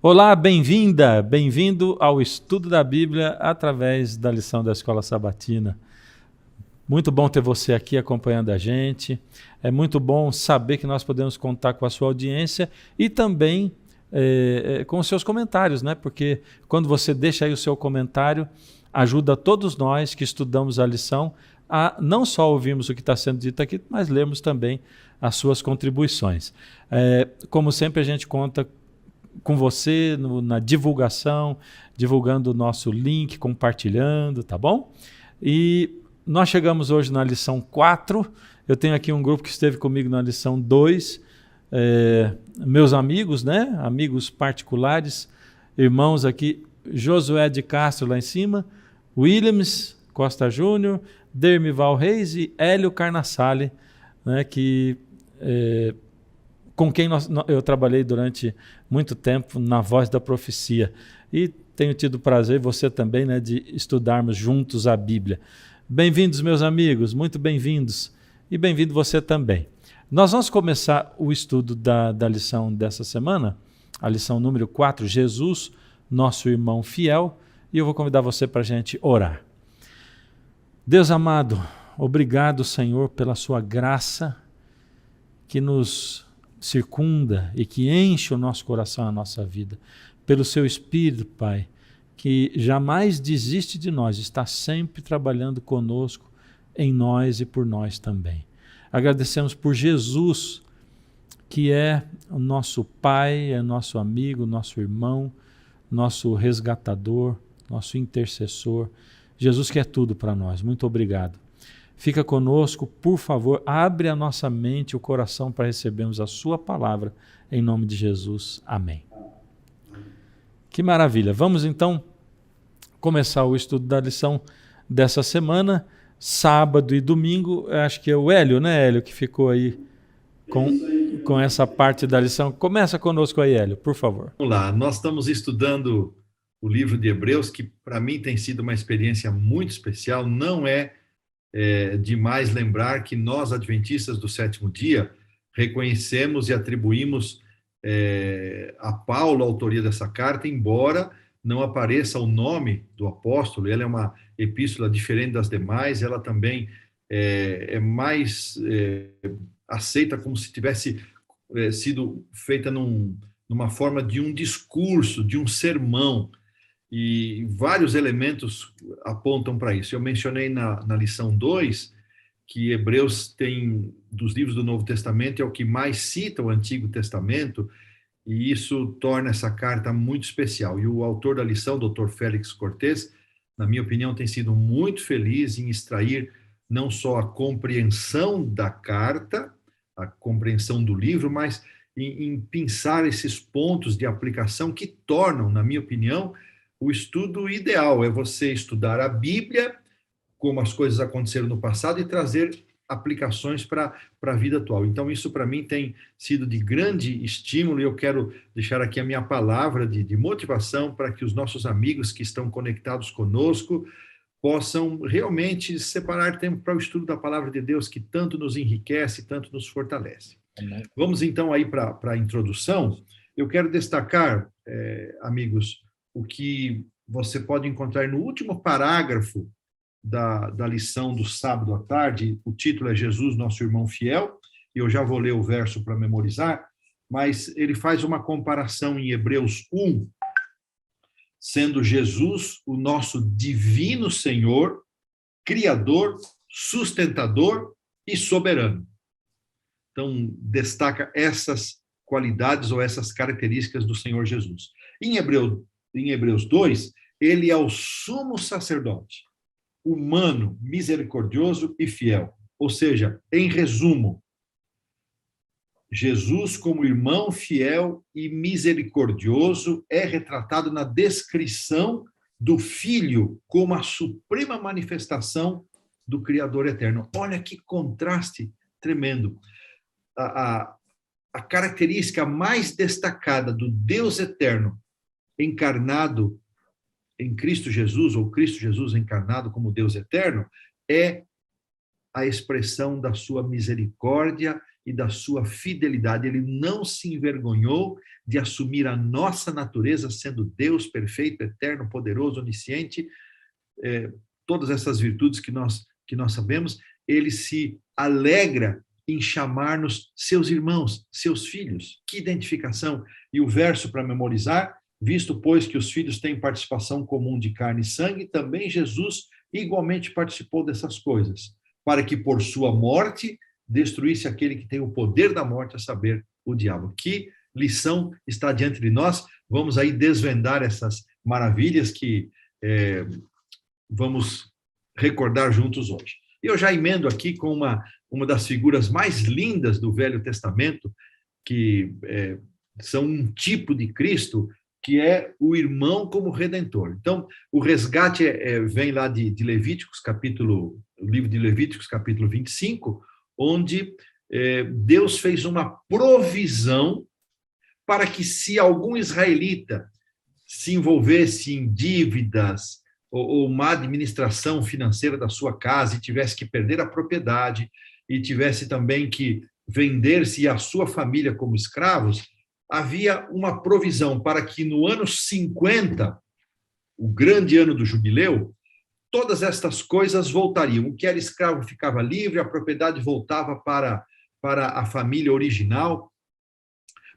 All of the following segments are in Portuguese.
Olá, bem-vinda, bem-vindo ao estudo da Bíblia através da lição da Escola Sabatina. Muito bom ter você aqui acompanhando a gente. É muito bom saber que nós podemos contar com a sua audiência e também com os seus comentários, né? Porque quando você deixa aí o seu comentário, ajuda todos nós que estudamos a lição a não só ouvirmos o que está sendo dito aqui, mas lermos também as suas contribuições. Como sempre, a gente conta com você na divulgação, divulgando o nosso link, compartilhando, tá bom? E nós chegamos hoje na lição 4, eu tenho aqui um grupo que esteve comigo na lição 2, meus amigos, né? Amigos particulares, irmãos aqui, Josué de Castro lá em cima, Williams Costa Júnior, Dermival Reis e Hélio Carnassale, né? Com quem eu trabalhei durante muito tempo na Voz da Profecia. E tenho tido o prazer, você também, né, de estudarmos juntos a Bíblia. Bem-vindos, meus amigos, muito bem-vindos. E bem-vindo você também. Nós vamos começar o estudo da lição dessa semana, a lição número 4, Jesus, nosso irmão fiel, e eu vou convidar você para a gente orar. Deus amado, obrigado, Senhor, pela sua graça que nos circunda e que enche o nosso coração, a nossa vida. Pelo seu Espírito, Pai, que jamais desiste de nós, está sempre trabalhando conosco, em nós e por nós também. Agradecemos por Jesus, que é o nosso Pai, é nosso amigo, nosso irmão, nosso resgatador, nosso intercessor. Jesus que é tudo para nós. Muito obrigado. Fica conosco, por favor, abre a nossa mente e o coração para recebermos a sua palavra, em nome de Jesus. Amém. Que maravilha. Vamos então começar o estudo da lição dessa semana, sábado e domingo. Acho que é o Hélio, né, Hélio, que ficou aí com essa parte da lição. Começa conosco aí, Hélio, por favor. Vamos lá, nós estamos estudando o livro de Hebreus, que para mim tem sido uma experiência muito especial. Não é demais lembrar que nós, adventistas do sétimo dia, reconhecemos e atribuímos a Paulo a autoria dessa carta, embora não apareça o nome do apóstolo. Ela é uma epístola diferente das demais, ela também é mais aceita como se tivesse sido feita numa forma de um discurso, de um sermão, e vários elementos apontam para isso. Eu mencionei na lição 2 que Hebreus tem, dos livros do Novo Testamento, é o que mais cita o Antigo Testamento, e isso torna essa carta muito especial. E o autor da lição, Dr. Félix Cortés, na minha opinião, tem sido muito feliz em extrair não só a compreensão da carta, a compreensão do livro, mas em pensar esses pontos de aplicação que tornam, na minha opinião, o estudo ideal. É você estudar a Bíblia, como as coisas aconteceram no passado, e trazer aplicações para a vida atual. Então, isso para mim tem sido de grande estímulo, e eu quero deixar aqui a minha palavra de motivação para que os nossos amigos que estão conectados conosco possam realmente separar tempo para o estudo da palavra de Deus, que tanto nos enriquece, tanto nos fortalece. Vamos então aí para a introdução. Eu quero destacar, amigos, o que você pode encontrar no último parágrafo da lição do sábado à tarde. O título é Jesus, nosso irmão fiel, e eu já vou ler o verso para memorizar, mas ele faz uma comparação em Hebreus 1, sendo Jesus o nosso divino Senhor, Criador, sustentador e soberano. Então, destaca essas qualidades ou essas características do Senhor Jesus. Em Hebreus 2, ele é o sumo sacerdote, humano, misericordioso e fiel. Ou seja, em resumo, Jesus, como irmão fiel e misericordioso, é retratado na descrição do Filho como a suprema manifestação do Criador eterno. Olha que contraste tremendo. A característica mais destacada do Deus eterno encarnado em Cristo Jesus, ou Cristo Jesus encarnado como Deus eterno, é a expressão da sua misericórdia e da sua fidelidade. Ele não se envergonhou de assumir a nossa natureza, sendo Deus perfeito, eterno, poderoso, onisciente, todas essas virtudes que nós sabemos. Ele se alegra em chamar-nos seus irmãos, seus filhos. Que identificação! E o verso para memorizar: visto, pois, que os filhos têm participação comum de carne e sangue, também Jesus igualmente participou dessas coisas, para que por sua morte destruísse aquele que tem o poder da morte, a saber, o diabo. Que lição está diante de nós? Vamos aí desvendar essas maravilhas que vamos recordar juntos hoje. E eu já emendo aqui com uma das figuras mais lindas do Velho Testamento, que são um tipo de Cristo, que é o irmão como redentor. Então, o resgate vem lá de Levíticos, o livro de Levíticos, capítulo 25, onde Deus fez uma provisão para que, se algum israelita se envolvesse em dívidas ou má administração financeira da sua casa e tivesse que perder a propriedade e tivesse também que vender-se e a sua família como escravos, havia uma provisão para que no ano 50, o grande ano do jubileu, todas estas coisas voltariam. O que era escravo ficava livre, a propriedade voltava para a família original,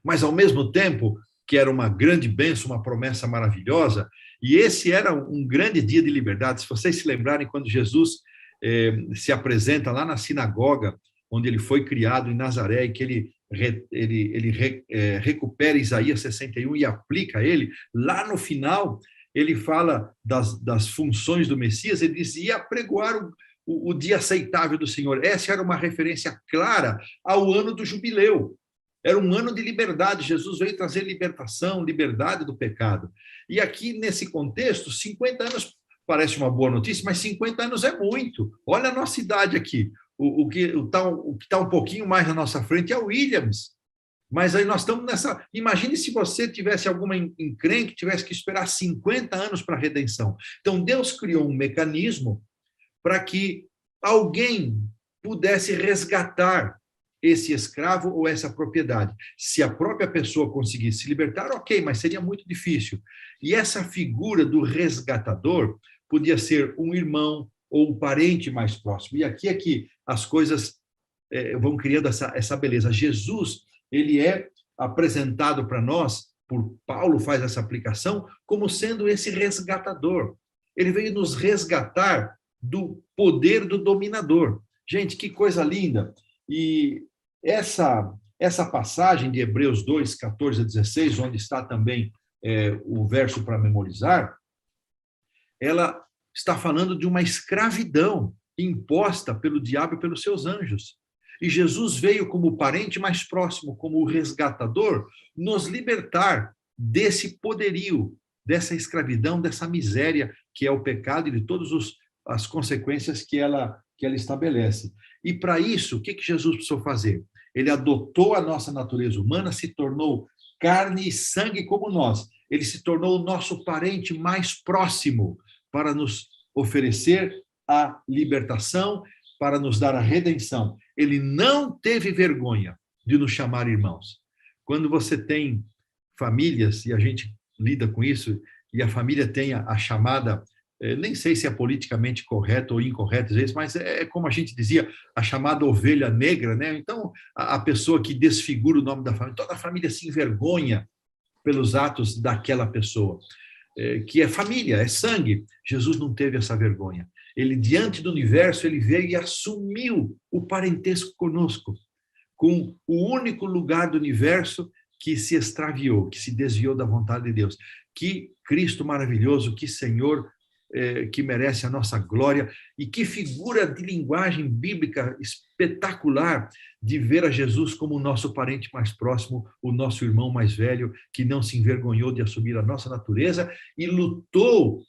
mas ao mesmo tempo que era uma grande bênção, uma promessa maravilhosa, e esse era um grande dia de liberdade. Se vocês se lembrarem, quando Jesus se apresenta lá na sinagoga, onde ele foi criado em Nazaré, e que ele recupera Isaías 61 e aplica ele, lá no final ele fala das funções do Messias. Ele diz: ia pregoar o dia aceitável do Senhor. Essa era uma referência clara ao ano do jubileu. Era um ano de liberdade. Jesus veio trazer libertação, liberdade do pecado. E aqui, nesse contexto, 50 anos parece uma boa notícia, mas 50 anos é muito. Olha a nossa idade aqui. O que está um pouquinho mais na nossa frente é o Williams. Mas aí nós estamos nessa... Imagine se você tivesse alguma encrenca, tivesse que esperar 50 anos para a redenção. Então, Deus criou um mecanismo para que alguém pudesse resgatar esse escravo ou essa propriedade. Se a própria pessoa conseguisse se libertar, ok, mas seria muito difícil. E essa figura do resgatador podia ser um irmão ou um parente mais próximo. E aqui é que as coisas vão criando essa beleza. Jesus, ele é apresentado para nós, por Paulo faz essa aplicação, como sendo esse resgatador. Ele veio nos resgatar do poder do dominador. Gente, que coisa linda! E essa passagem de Hebreus 2, 14 a 16, onde está também o verso para memorizar, ela está falando de uma escravidão imposta pelo diabo e pelos seus anjos. E Jesus veio como parente mais próximo, como o resgatador, nos libertar desse poderio, dessa escravidão, dessa miséria que é o pecado e de todas as consequências que ela estabelece. E para isso, o que Jesus precisou fazer? Ele adotou a nossa natureza humana, se tornou carne e sangue como nós. Ele se tornou o nosso parente mais próximo para nos oferecer a libertação, para nos dar a redenção. Ele não teve vergonha de nos chamar irmãos. Quando você tem famílias, e a gente lida com isso, e a família tem a chamada, nem sei se é politicamente correto ou incorreto às vezes, mas é como a gente dizia, a chamada ovelha negra, né? Então, a pessoa que desfigura o nome da família, toda a família se envergonha pelos atos daquela pessoa, que é família, é sangue. Jesus não teve essa vergonha. Ele, diante do universo, ele veio e assumiu o parentesco conosco, com o único lugar do universo que se extraviou, que se desviou da vontade de Deus. Que Cristo maravilhoso, que Senhor que merece a nossa glória, e que figura de linguagem bíblica espetacular de ver a Jesus como o nosso parente mais próximo, o nosso irmão mais velho, que não se envergonhou de assumir a nossa natureza e lutou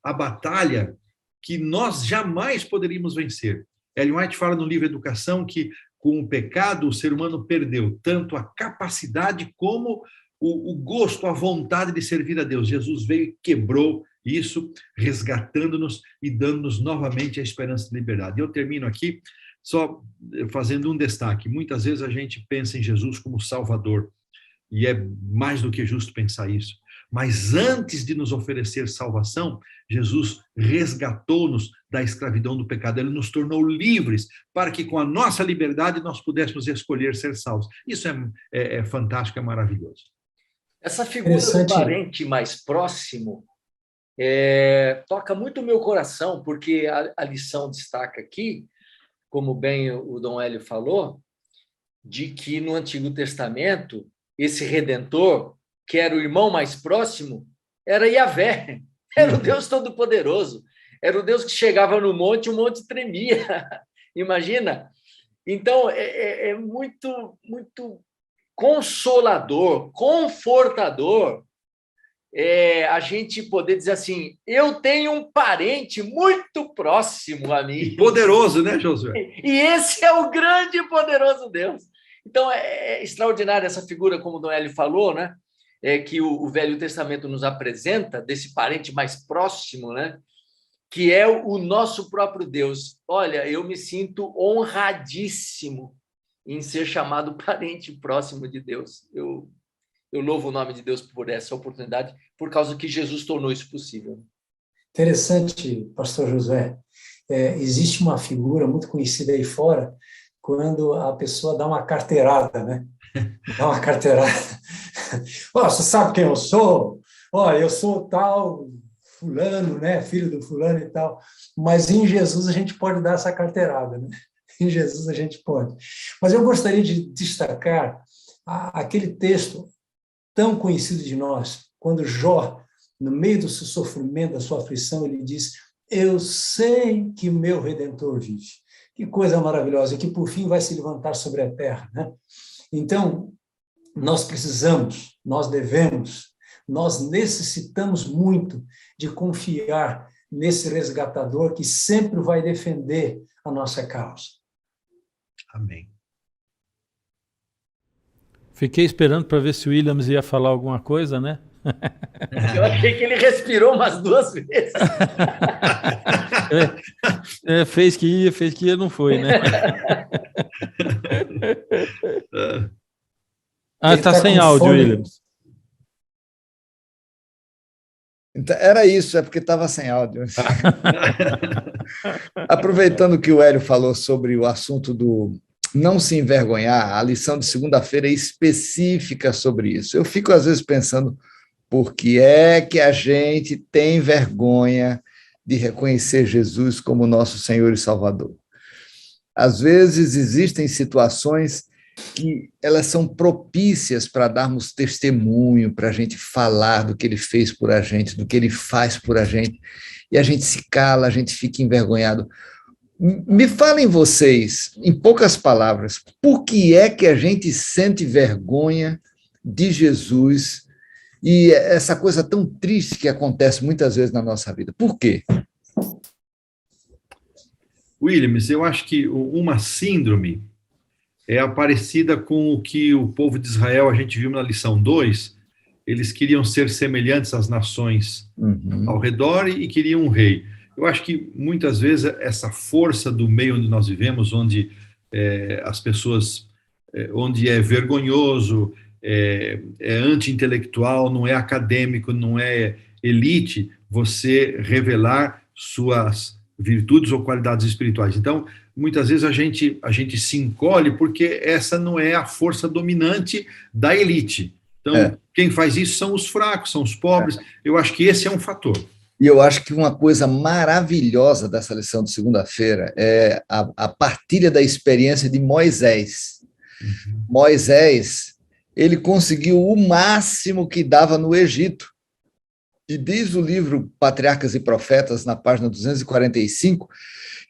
a batalha que nós jamais poderíamos vencer. Ellen White fala no livro Educação que, com o pecado, o ser humano perdeu tanto a capacidade como o gosto, a vontade de servir a Deus. Jesus veio e quebrou isso, resgatando-nos e dando-nos novamente a esperança de liberdade. Eu termino aqui Só fazendo um destaque, muitas vezes a gente pensa em Jesus como Salvador, e é mais do que justo pensar isso. Mas antes de nos oferecer salvação, Jesus resgatou-nos da escravidão do pecado. Ele nos tornou livres para que com a nossa liberdade nós pudéssemos escolher ser salvos. Isso é fantástico, é maravilhoso. Essa figura do parente mais próximo toca muito o meu coração, porque a lição destaca aqui, como bem o Dom Hélio falou, de que no Antigo Testamento, esse Redentor, que era o irmão mais próximo, era Yahvé, era o Deus Todo-Poderoso, era o Deus que chegava no monte, o monte tremia. Imagina? Então, é muito, muito consolador, confortador, a gente poder dizer assim, eu tenho um parente muito próximo a mim. E poderoso, né, Josué? E esse é o grande e poderoso Deus. Então, é extraordinária essa figura, como o Dom Hélio falou, né? Que o Velho Testamento nos apresenta, desse parente mais próximo, né? Que é o nosso próprio Deus. Olha, eu me sinto honradíssimo em ser chamado parente próximo de Deus. Eu louvo o nome de Deus por essa oportunidade, por causa que Jesus tornou isso possível. Interessante, pastor Josué. Existe uma figura muito conhecida aí fora, quando a pessoa dá uma carteirada, né? Dá uma carteirada. Você sabe quem eu sou? Olha, eu sou tal fulano, né? Filho do fulano e tal. Mas em Jesus a gente pode dar essa carteirada, né? Em Jesus a gente pode. Mas eu gostaria de destacar aquele texto tão conhecido de nós, quando Jó, no meio do seu sofrimento, da sua aflição, ele diz, eu sei que meu Redentor vive. Que coisa maravilhosa, que por fim vai se levantar sobre a terra, né? Então, nós precisamos, nós devemos, nós necessitamos muito de confiar nesse resgatador que sempre vai defender a nossa causa. Amém. Fiquei esperando para ver se o Williams ia falar alguma coisa, né? Eu achei que ele respirou umas 2 vezes. Fez que ia, não foi, né? Está sem áudio, Williams. Então, era isso, é porque estava sem áudio. Aproveitando que o Hélio falou sobre o assunto do não se envergonhar, a lição de segunda-feira é específica sobre isso. Eu fico, às vezes, pensando por que é que a gente tem vergonha de reconhecer Jesus como nosso Senhor e Salvador. Às vezes, existem situações que elas são propícias para darmos testemunho, para a gente falar do que ele fez por a gente, do que ele faz por a gente, e a gente se cala, a gente fica envergonhado. Me falem vocês, em poucas palavras, por que é que a gente sente vergonha de Jesus e essa coisa tão triste que acontece muitas vezes na nossa vida? Por quê? Williams, eu acho que uma síndrome é parecida com o que o povo de Israel, a gente viu na lição 2, eles queriam ser semelhantes às nações ao redor e queriam um rei. Eu acho que muitas vezes essa força do meio onde nós vivemos, onde as pessoas, onde é vergonhoso, é anti-intelectual, não é acadêmico, não é elite, você revelar suas virtudes ou qualidades espirituais. Então, muitas vezes a gente se encolhe porque essa não é a força dominante da elite. Então, quem faz isso são os fracos, são os pobres. Eu acho que esse é um fator. E eu acho que uma coisa maravilhosa dessa lição de segunda-feira é a partilha da experiência de Moisés. Moisés, ele conseguiu o máximo que dava no Egito. E diz o livro Patriarcas e Profetas, na página 245,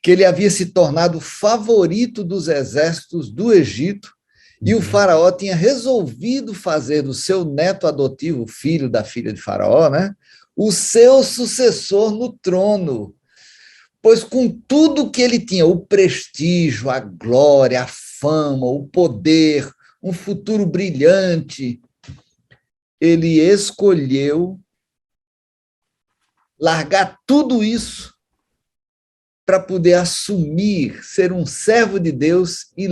que ele havia se tornado favorito dos exércitos do Egito e o faraó tinha resolvido fazer do seu neto adotivo, filho da filha de faraó, né, o seu sucessor no trono, pois com tudo que ele tinha, o prestígio, a glória, a fama, o poder, um futuro brilhante, ele escolheu largar tudo isso para poder assumir, ser um servo de Deus e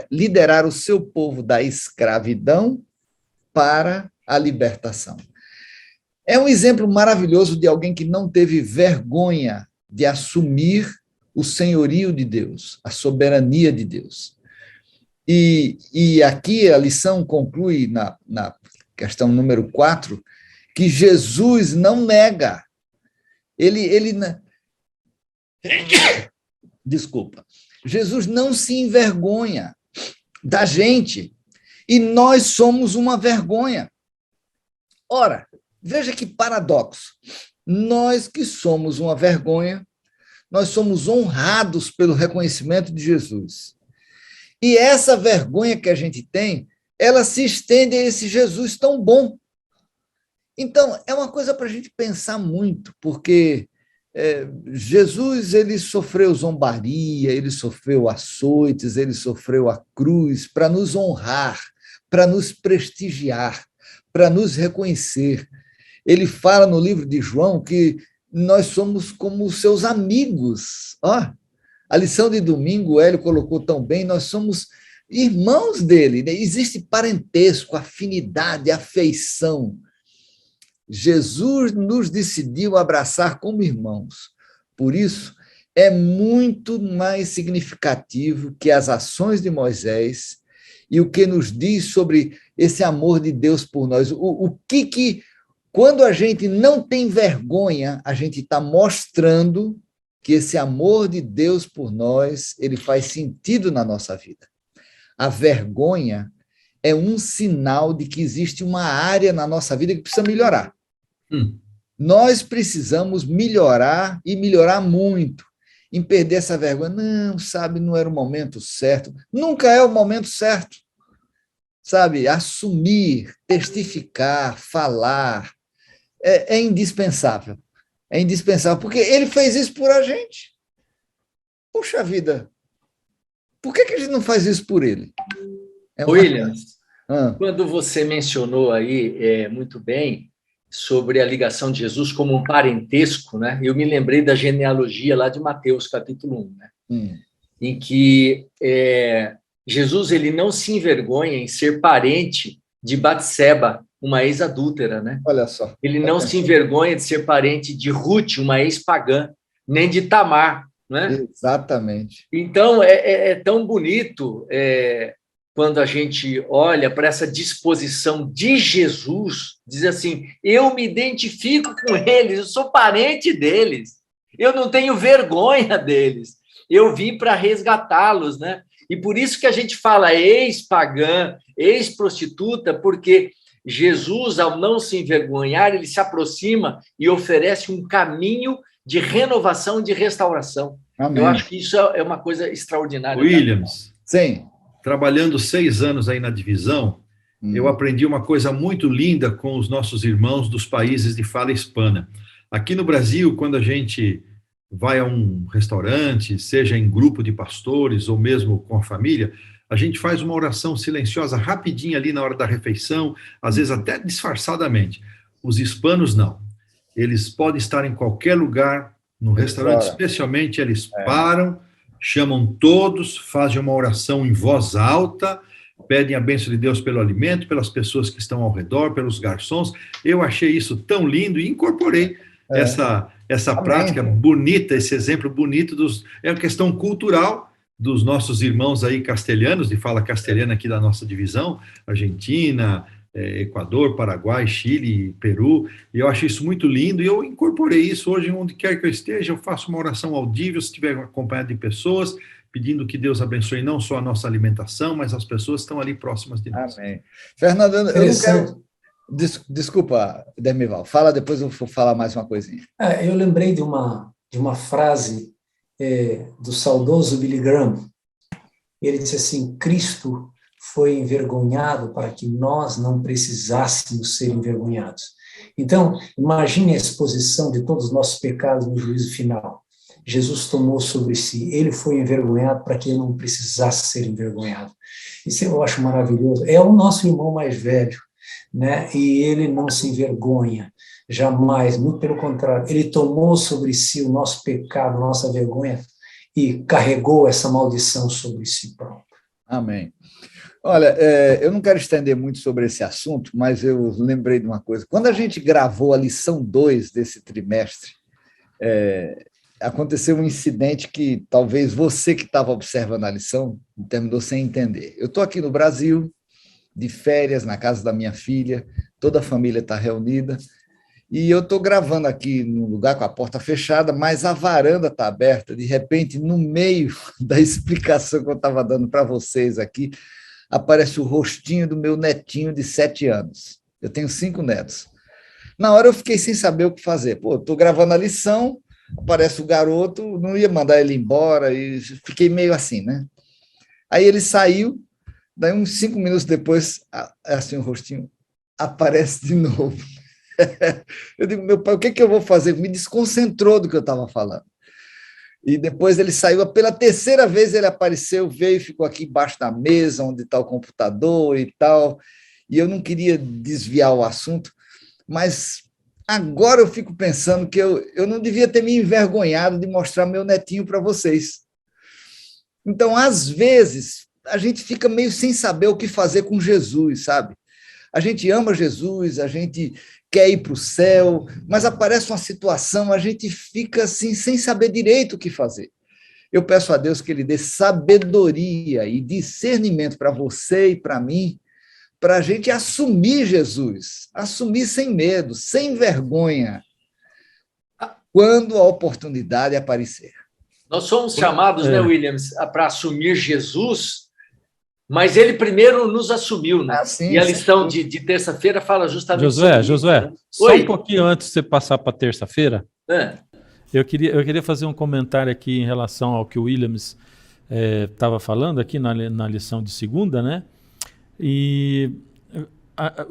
liderar o seu povo da escravidão para a libertação. É um exemplo maravilhoso de alguém que não teve vergonha de assumir o senhorio de Deus, a soberania de Deus. E aqui a lição conclui na questão número 4, que Jesus não nega. Desculpa. Jesus não se envergonha da gente. E nós somos uma vergonha. Ora, veja que paradoxo. Nós que somos uma vergonha, nós somos honrados pelo reconhecimento de Jesus. E essa vergonha que a gente tem, ela se estende a esse Jesus tão bom. Então, é uma coisa para a gente pensar muito, porque Jesus, ele sofreu zombaria, ele sofreu açoites, ele sofreu a cruz para nos honrar, para nos prestigiar, para nos reconhecer. Ele fala no livro de João que nós somos como seus amigos. A lição de domingo, o Hélio colocou tão bem, nós somos irmãos dele, né? Existe parentesco, afinidade, afeição. Jesus nos decidiu abraçar como irmãos. Por isso, é muito mais significativo que as ações de Moisés e o que nos diz sobre esse amor de Deus por nós. Quando a gente não tem vergonha, a gente está mostrando que esse amor de Deus por nós, ele faz sentido na nossa vida. A vergonha é um sinal de que existe uma área na nossa vida que precisa melhorar. Nós precisamos melhorar e melhorar muito em perder essa vergonha. Não, sabe, não era o momento certo. Nunca é o momento certo. Sabe, assumir, testificar, falar, é indispensável. É indispensável, porque ele fez isso por a gente. Puxa vida, por que a gente não faz isso por ele? Williams, quando você mencionou aí muito bem sobre a ligação de Jesus como um parentesco, né? Eu me lembrei da genealogia lá de Mateus, capítulo 1, né? Em que Jesus ele não se envergonha em ser parente de Batseba, uma ex-adúltera, né? Olha só. Ele não se envergonha de ser parente de Ruth, uma ex-pagã, nem de Tamar, né? Exatamente. Então, é tão bonito quando a gente olha para essa disposição de Jesus, diz assim, eu me identifico com eles, eu sou parente deles, eu não tenho vergonha deles, eu vim para resgatá-los, né? E por isso que a gente fala ex-pagã, ex-prostituta, porque Jesus, ao não se envergonhar, ele se aproxima e oferece um caminho de renovação, de restauração. Amém. Eu acho que isso é uma coisa extraordinária. Williams, sim. Trabalhando 6 anos aí na divisão, eu aprendi uma coisa muito linda com os nossos irmãos dos países de fala hispana. Aqui no Brasil, quando a gente vai a um restaurante, seja em grupo de pastores ou mesmo com a família, a gente faz uma oração silenciosa, rapidinho ali na hora da refeição, às vezes até disfarçadamente. Os hispanos não. Eles podem estar em qualquer lugar, no restaurante especialmente, eles param, chamam todos, fazem uma oração em voz alta, pedem a bênção de Deus pelo alimento, pelas pessoas que estão ao redor, pelos garçons. Eu achei isso tão lindo e incorporei essa prática bonita, esse exemplo bonito é uma questão cultural dos nossos irmãos aí castelhanos, de fala castelhana aqui da nossa divisão, Argentina, Equador, Paraguai, Chile, Peru, e eu acho isso muito lindo, e eu incorporei isso hoje, onde quer que eu esteja, eu faço uma oração audível, se estiver acompanhado de pessoas, pedindo que Deus abençoe não só a nossa alimentação, mas as pessoas que estão ali próximas de nós. Amém. Fernando, eu não quero... Desculpa, Demival, fala, depois eu vou falar mais uma coisinha. Eu lembrei de uma frase do saudoso Billy Graham. Ele disse assim, Cristo foi envergonhado para que nós não precisássemos ser envergonhados. Então, imagine a exposição de todos os nossos pecados no juízo final. Jesus tomou sobre si, ele foi envergonhado para que ele não precisasse ser envergonhado. Isso eu acho maravilhoso. É o nosso irmão mais velho, né? E ele não se envergonha, jamais, muito pelo contrário. Ele tomou sobre si o nosso pecado, a nossa vergonha, e carregou essa maldição sobre si próprio. Amém. Olha, eu não quero estender muito sobre esse assunto, mas eu lembrei de uma coisa. Quando a gente gravou a lição 2 desse trimestre, aconteceu um incidente que talvez você que estava observando a lição terminou sem entender. Eu estou aqui no Brasil, de férias, na casa da minha filha, toda a família está reunida, e eu estou gravando aqui num lugar com a porta fechada, mas a varanda está aberta. De repente, no meio da explicação que eu estava dando para vocês aqui, aparece o rostinho do meu netinho de 7 anos. Eu tenho 5 netos. Na hora eu fiquei sem saber o que fazer. Pô, estou gravando a lição, aparece o garoto, não ia mandar ele embora, e fiquei meio assim, né? Aí ele saiu, daí uns 5 minutos depois, assim, o rostinho aparece de novo. Eu digo, meu pai, o que eu vou fazer? Me desconcentrou do que eu estava falando. E depois ele saiu, pela 3ª vez ele apareceu, veio, ficou aqui embaixo da mesa, onde está o computador e tal, e eu não queria desviar o assunto, mas agora eu fico pensando que eu não devia ter me envergonhado de mostrar meu netinho para vocês. Então, às vezes, a gente fica meio sem saber o que fazer com Jesus, sabe? A gente ama Jesus, a gente quer ir para o céu, mas aparece uma situação, a gente fica assim, sem saber direito o que fazer. Eu peço a Deus que Ele dê sabedoria e discernimento para você e para mim, para a gente assumir Jesus, assumir sem medo, sem vergonha, quando a oportunidade aparecer. Nós somos chamados, né, Williams, para assumir Jesus, mas ele primeiro nos assumiu, né? Sim, e a lição de terça-feira fala justamente sobre isso. Josué, né? só um pouquinho antes de você passar para terça-feira, eu queria fazer um comentário aqui em relação ao que o Williams estava falando aqui na lição de segunda, né? E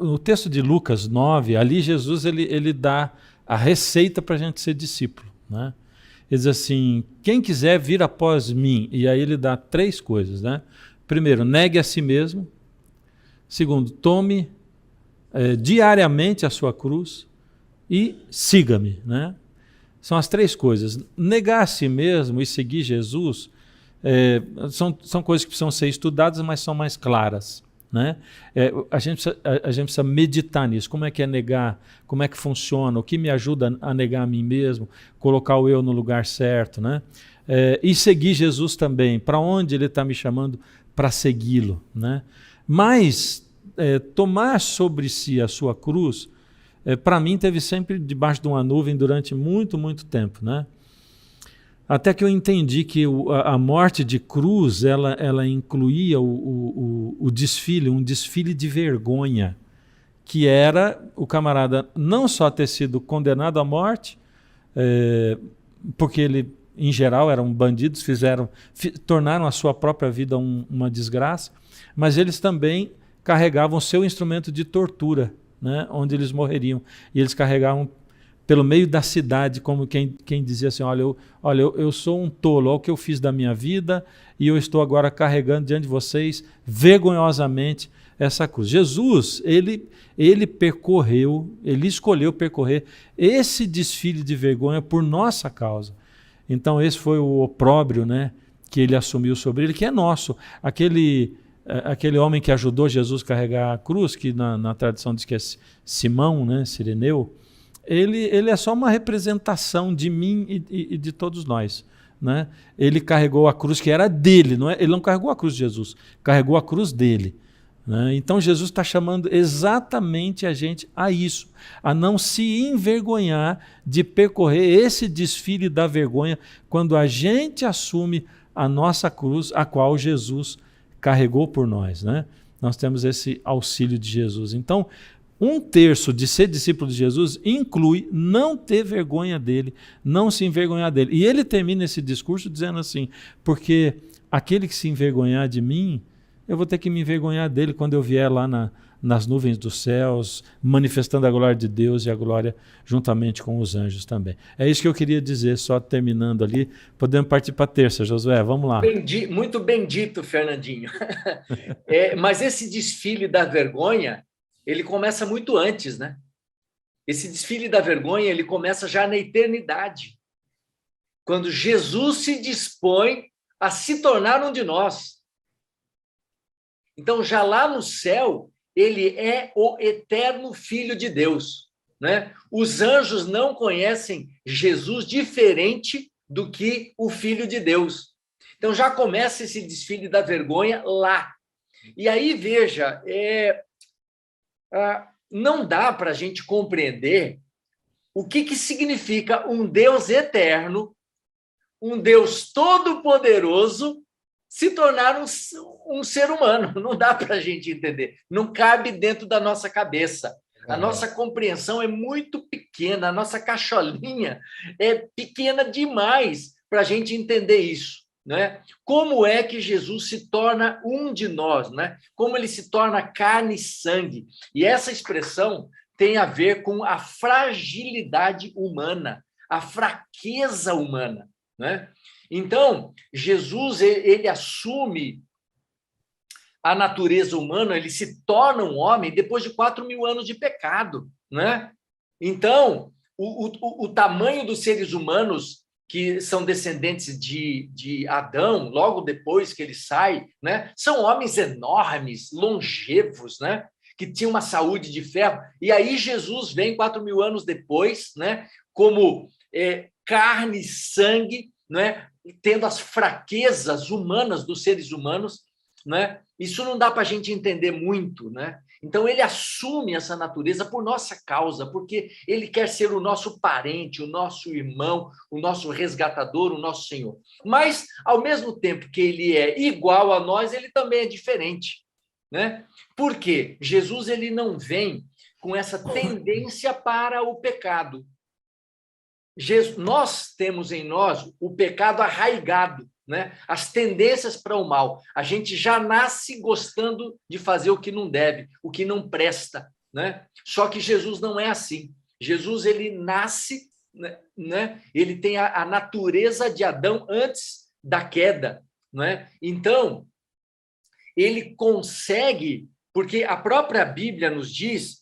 o texto de Lucas 9, ali Jesus ele dá a receita para a gente ser discípulo, né? Ele diz assim, quem quiser vir após mim, e aí ele dá 3 coisas, né? Primeiro, negue a si mesmo. Segundo, tome diariamente a sua cruz e siga-me, né? São as 3 coisas. Negar a si mesmo e seguir Jesus são coisas que precisam ser estudadas, mas são mais claras, né? A gente precisa meditar nisso. Como é que é negar? Como é que funciona? O que me ajuda a negar a mim mesmo? Colocar o eu no lugar certo, né? E seguir Jesus também. Para onde Ele está me chamando? Para segui-lo, né? Mas tomar sobre si a sua cruz, para mim teve sempre debaixo de uma nuvem durante muito, muito tempo, né? Até que eu entendi que a morte de cruz, ela incluía o desfile, um desfile de vergonha, que era o camarada não só ter sido condenado à morte, porque ele em geral eram bandidos, tornaram a sua própria vida uma desgraça, mas eles também carregavam seu instrumento de tortura, né, onde eles morreriam. E eles carregavam pelo meio da cidade, como quem dizia assim, olha, eu sou um tolo, olha o que eu fiz da minha vida, e eu estou agora carregando diante de vocês, vergonhosamente, essa cruz. Jesus, ele percorreu, ele escolheu percorrer esse desfile de vergonha por nossa causa. Então esse foi o opróbrio, né, que ele assumiu sobre ele, que é nosso. Aquele homem que ajudou Jesus a carregar a cruz, que na tradição diz que é Simão, né, Cireneu, ele é só uma representação de mim e de todos nós, né? Ele carregou a cruz que era dele, ele não carregou a cruz de Jesus, carregou a cruz dele. Né? Então Jesus está chamando exatamente a gente a isso, a não se envergonhar de percorrer esse desfile da vergonha quando a gente assume a nossa cruz, a qual Jesus carregou por nós. Né? Nós temos esse auxílio de Jesus. Então, 1/3 de ser discípulo de Jesus inclui não ter vergonha dele, não se envergonhar dele. E ele termina esse discurso dizendo assim, porque aquele que se envergonhar de mim, eu vou ter que me envergonhar dele quando eu vier lá nas nuvens dos céus, manifestando a glória de Deus e a glória juntamente com os anjos também. É isso que eu queria dizer, só terminando ali. Podemos partir para a terça, Josué, vamos lá. Muito bendito, Fernandinho. Mas esse desfile da vergonha, ele começa muito antes, né? Esse desfile da vergonha, ele começa já na eternidade. quando Jesus se dispõe a se tornar um de nós. Então, já lá no céu, ele é o eterno Filho de Deus, né? Os anjos não conhecem Jesus diferente do que o Filho de Deus. Então, já começa esse desfile da vergonha lá. E aí, veja, não dá para a gente compreender o que significa um Deus eterno, um Deus todo-poderoso, se tornar um ser humano. Não dá para a gente entender. Não cabe dentro da nossa cabeça. A nossa compreensão é muito pequena, a nossa cacholinha é pequena demais para a gente entender isso, né? Como é que Jesus se torna um de nós, né? Como ele se torna carne e sangue. E essa expressão tem a ver com a fragilidade humana, a fraqueza humana, né? Então, Jesus, ele assume a natureza humana, ele se torna um homem depois de 4.000 anos de pecado, né? Então, o tamanho dos seres humanos que são descendentes de Adão, logo depois que ele sai, né? São homens enormes, longevos, né? Que tinham uma saúde de ferro. E aí Jesus vem 4.000 anos depois, né? Como carne e sangue, né? Tendo as fraquezas humanas dos seres humanos, né? Isso não dá para a gente entender muito, né? Então, ele assume essa natureza por nossa causa, porque ele quer ser o nosso parente, o nosso irmão, o nosso resgatador, o nosso Senhor. Mas, ao mesmo tempo que ele é igual a nós, ele também é diferente, né? Por quê? Jesus, ele não vem com essa tendência para o pecado. Nós temos em nós o pecado arraigado, né? As tendências para o mal. A gente já nasce gostando de fazer o que não deve, o que não presta, né? Só que Jesus não é assim. Jesus, ele nasce, né? Ele tem a natureza de Adão antes da queda, né? Então, ele consegue, porque a própria Bíblia nos diz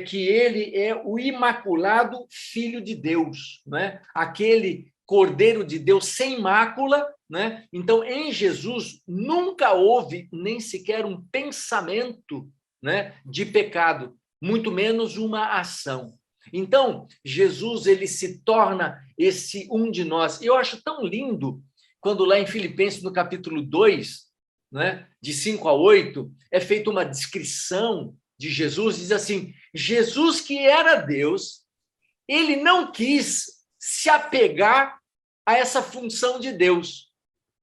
que ele é o imaculado Filho de Deus, né? Aquele Cordeiro de Deus sem mácula, né? Então, em Jesus, nunca houve nem sequer um pensamento, né, de pecado, muito menos uma ação. Então, Jesus, ele se torna esse um de nós. Eu acho tão lindo quando lá em Filipenses, no capítulo 2, né, de 5 a 8, é feita uma descrição de Jesus, diz assim: Jesus, que era Deus, ele não quis se apegar a essa função de Deus.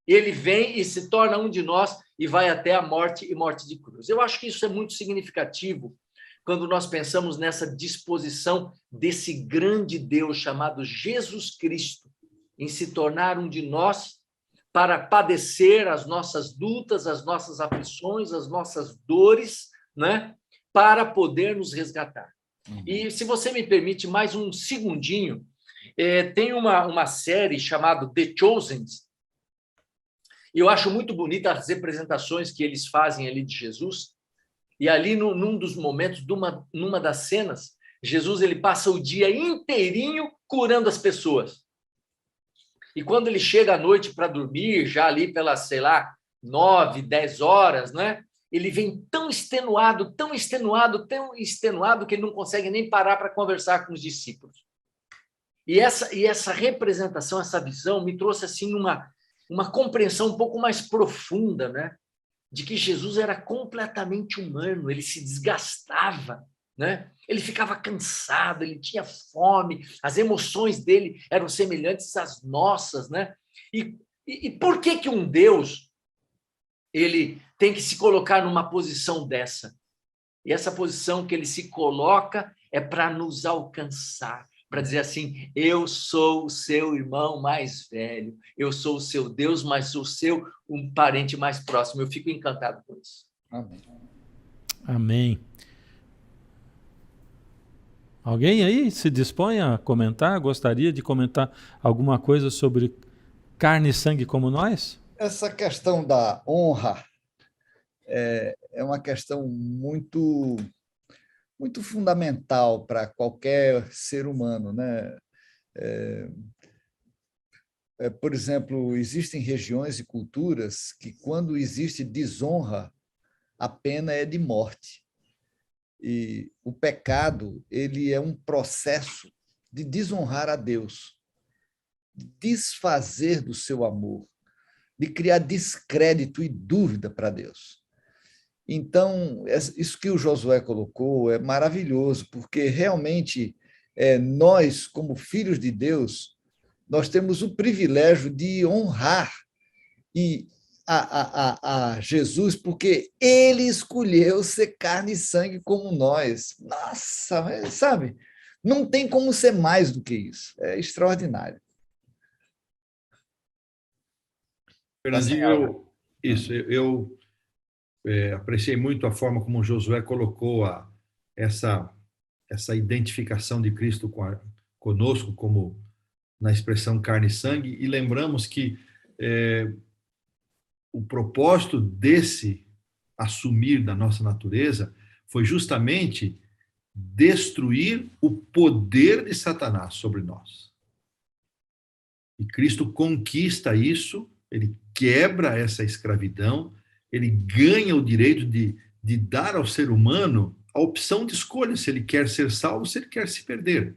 Ele vem e se torna um de nós e vai até a morte e morte de cruz. Eu acho que isso é muito significativo quando nós pensamos nessa disposição desse grande Deus chamado Jesus Cristo em se tornar um de nós para padecer as nossas lutas, as nossas aflições, as nossas dores, né? Para poder nos resgatar. E, se você me permite mais um segundinho, tem uma série chamada The Chosen, e eu acho muito bonita as representações que eles fazem ali de Jesus, e ali num dos momentos, numa das cenas, Jesus, ele passa o dia inteirinho curando as pessoas. E quando ele chega à noite para dormir, já ali pelas, sei lá, 9, 10 horas, né? Ele vem tão extenuado, tão extenuado, tão extenuado, que ele não consegue nem parar para conversar com os discípulos. E essa representação, essa visão, me trouxe assim uma compreensão um pouco mais profunda, né? De que Jesus era completamente humano, ele se desgastava, né? Ele ficava cansado, ele tinha fome, as emoções dele eram semelhantes às nossas, né? E por que um Deus ele tem que se colocar numa posição dessa? E essa posição que ele se coloca é para nos alcançar, para dizer assim: eu sou o seu irmão mais velho, eu sou o seu Deus, mas sou um parente mais próximo. Eu fico encantado com isso. Amém. Amém. Alguém aí se dispõe a comentar? Gostaria de comentar alguma coisa sobre carne e sangue como nós? Essa questão da honra é uma questão muito, muito fundamental para qualquer ser humano, né? por exemplo, existem regiões e culturas que, quando existe desonra, a pena é de morte. E o pecado, ele é um processo de desonrar a Deus, de desfazer do seu amor, de criar descrédito e dúvida para Deus. Então, isso que o Josué colocou é maravilhoso, porque realmente nós, como filhos de Deus, nós temos o privilégio de honrar a Jesus, porque ele escolheu ser carne e sangue como nós. Nossa, sabe? Não tem como ser mais do que isso. É extraordinário. Fernandinho, eu apreciei muito a forma como Josué colocou essa identificação de Cristo conosco, como na expressão carne e sangue, e lembramos que o propósito desse assumir da nossa natureza foi justamente destruir o poder de Satanás sobre nós. E Cristo conquista isso, ele quebra essa escravidão, ele ganha o direito de dar ao ser humano a opção de escolha, se ele quer ser salvo, se ele quer se perder.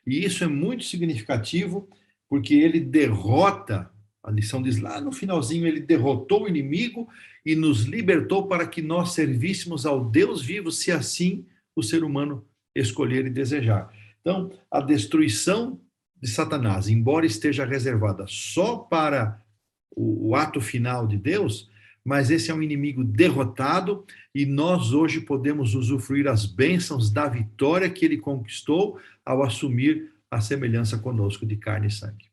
E isso é muito significativo, porque ele derrota, a lição diz lá no finalzinho, ele derrotou o inimigo e nos libertou para que nós servíssemos ao Deus vivo, se assim o ser humano escolher e desejar. Então, a destruição de Satanás, embora esteja reservada só para o ato final de Deus, mas esse é um inimigo derrotado e nós hoje podemos usufruir as bênçãos da vitória que ele conquistou ao assumir a semelhança conosco de carne e sangue.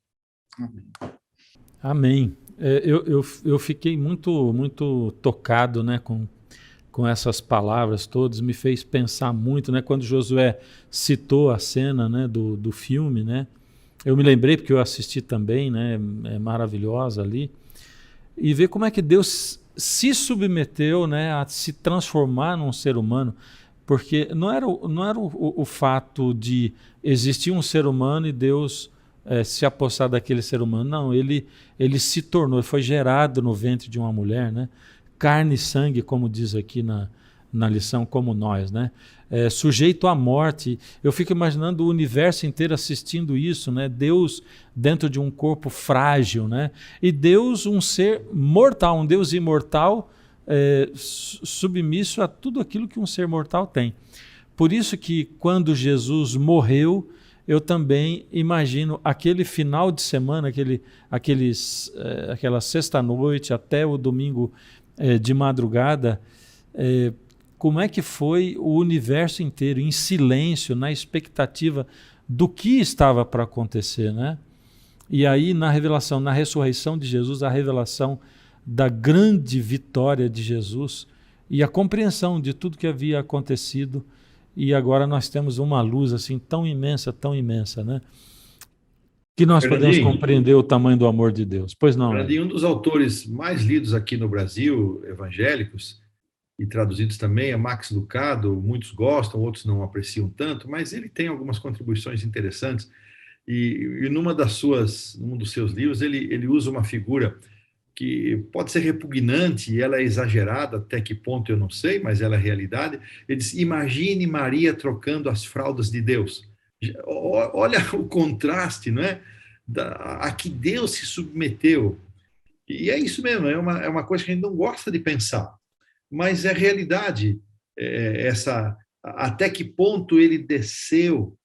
Amém. Eu fiquei muito tocado, né, com essas palavras todas, me fez pensar muito, né, quando Josué citou a cena, né, do filme, né, eu me lembrei porque eu assisti também, né, é maravilhosa ali, e ver como é que Deus se submeteu, né, a se transformar num ser humano, porque não era o fato de existir um ser humano e Deus se apossar daquele ser humano, não, ele se tornou, foi gerado no ventre de uma mulher, né, carne e sangue, como diz aqui na lição, como nós, né? Sujeito à morte. Eu fico imaginando o universo inteiro assistindo isso, né? Deus dentro de um corpo frágil, né? E Deus, um ser mortal, um Deus imortal, submisso a tudo aquilo que um ser mortal tem. Por isso que quando Jesus morreu, eu também imagino aquele final de semana, aquela sexta-noite até o domingo de madrugada, como é que foi o universo inteiro em silêncio, na expectativa do que estava para acontecer, né? E aí na revelação, na ressurreição de Jesus, a revelação da grande vitória de Jesus e a compreensão de tudo que havia acontecido, e agora nós temos uma luz assim tão imensa, né? Que nós podemos compreender o tamanho do amor de Deus. Pois não, um dos autores mais lidos aqui no Brasil, evangélicos, e traduzidos também, é Max Lucado. Muitos gostam, outros não apreciam tanto, mas ele tem algumas contribuições interessantes. E num dos seus livros, ele usa uma figura que pode ser repugnante, e ela é exagerada, até que ponto eu não sei, mas ela é realidade. Ele diz: imagine Maria trocando as fraldas de Deus. Olha o contraste, não é? A que Deus se submeteu. E é isso mesmo, é uma coisa que a gente não gosta de pensar, mas é realidade. Até que ponto ele desceu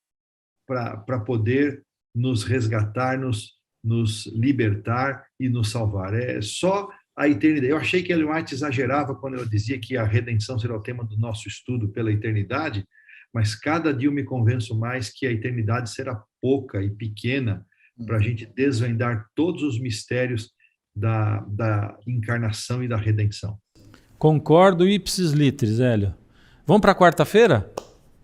para poder nos resgatar, nos libertar e nos salvar. É só a eternidade. Eu achei que Ellen White exagerava quando ela dizia que a redenção será o tema do nosso estudo pela eternidade, mas cada dia eu me convenço mais que a eternidade será pouca e pequena para a gente desvendar todos os mistérios da encarnação e da redenção. Concordo, ipsis litteris, Hélio. Vamos para a quarta-feira?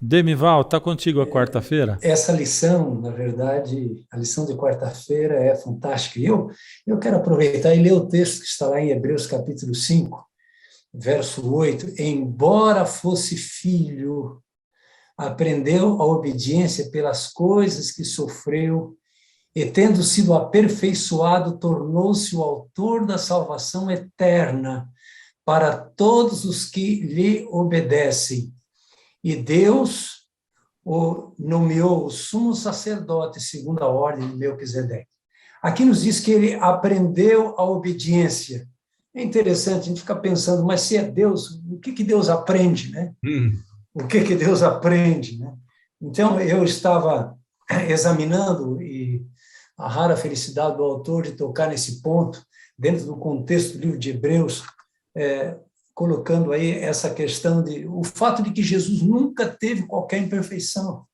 Demival, está contigo a quarta-feira? Essa lição, na verdade, a lição de quarta-feira é fantástica. E eu quero aproveitar e ler o texto que está lá em Hebreus capítulo 5, verso 8. Embora fosse filho, aprendeu a obediência pelas coisas que sofreu e tendo sido aperfeiçoado, tornou-se o autor da salvação eterna para todos os que lhe obedecem. E Deus o nomeou o sumo sacerdote segundo a ordem de Melquisedeque. Aqui nos diz que ele aprendeu a obediência. É interessante, a gente fica pensando, mas se é Deus, o que Deus aprende, né? O que Deus aprende, né? Então, eu estava examinando, e a rara felicidade do autor de tocar nesse ponto, dentro do contexto do livro de Hebreus, colocando aí essa questão de o fato de que Jesus nunca teve qualquer imperfeição.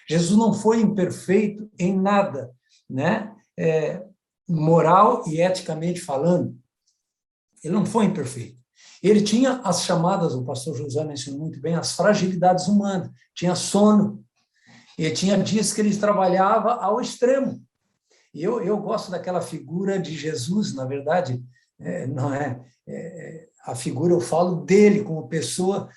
Jesus não foi imperfeito em nada, né? Moral e eticamente falando. Ele não foi imperfeito. Ele tinha as chamadas, o pastor José mencionou muito bem, as fragilidades humanas. Tinha sono, e tinha dias que ele trabalhava ao extremo. E eu gosto daquela figura de Jesus, na verdade, não é a figura, eu falo dele como pessoa,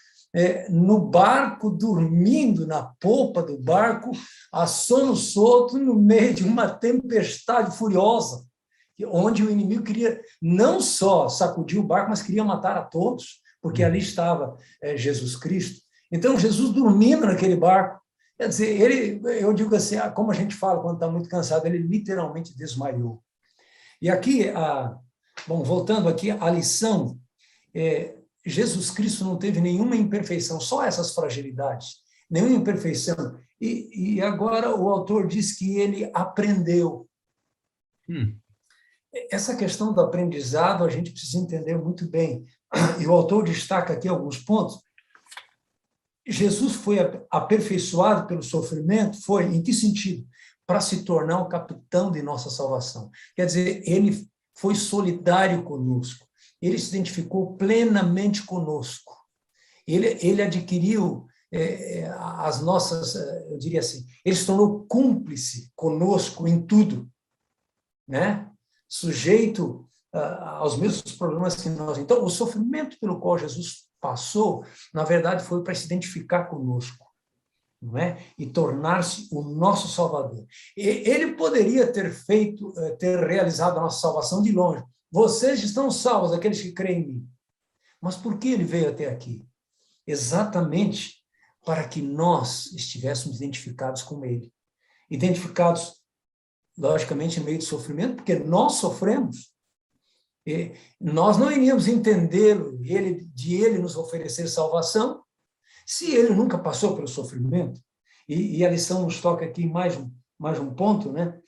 no barco, dormindo na polpa do barco, a sono solto, no meio de uma tempestade furiosa, onde o inimigo queria não só sacudir o barco, mas queria matar a todos, porque ali estava Jesus Cristo. Então, Jesus dormindo naquele barco, quer dizer, eu digo assim, como a gente fala quando está muito cansado, ele literalmente desmaiou. E aqui, voltando aqui, a lição, Jesus Cristo não teve nenhuma imperfeição, só essas fragilidades, nenhuma imperfeição. E agora o autor diz que ele aprendeu. Essa questão do aprendizado a gente precisa entender muito bem. E o autor destaca aqui alguns pontos. Jesus foi aperfeiçoado pelo sofrimento? Foi. Em que sentido? Para se tornar o capitão de nossa salvação. Quer dizer, ele foi solidário conosco. Ele se identificou plenamente conosco. Ele adquiriu as nossas, eu diria assim, ele se tornou cúmplice conosco em tudo, né? Sujeito aos mesmos problemas que nós. Então, o sofrimento pelo qual Jesus passou, na verdade, foi para se identificar conosco, não é? E tornar-se o nosso Salvador. Ele poderia ter realizado a nossa salvação de longe. Vocês estão salvos, aqueles que creem em mim. Mas por que ele veio até aqui? Exatamente para que nós estivéssemos identificados com ele. Identificados, logicamente, em meio de sofrimento, porque nós sofremos. E nós não iríamos entendê-lo, de ele nos oferecer salvação, se ele nunca passou pelo sofrimento. E a lição nos toca aqui mais um ponto, né?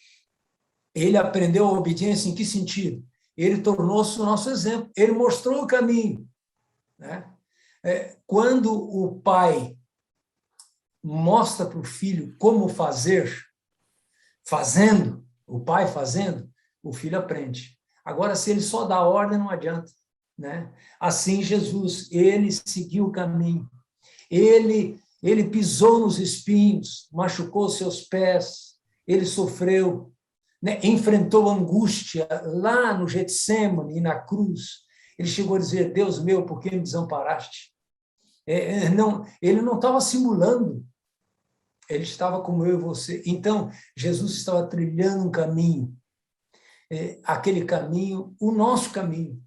Ele aprendeu a obediência em que sentido? Ele tornou-se o nosso exemplo, ele mostrou o caminho, né? Quando o pai mostra para o filho como fazer, o pai fazendo, o filho aprende. Agora, se ele só dá ordem, não adianta, né? Assim, Jesus, ele seguiu o caminho, ele pisou nos espinhos, machucou seus pés, ele sofreu, né? Enfrentou angústia lá no Getsêmani e na cruz. Ele chegou a dizer, Deus meu, por que me desamparaste? Ele não estava simulando, ele estava como eu e você. Então, Jesus estava trilhando um caminho, aquele caminho, o nosso caminho,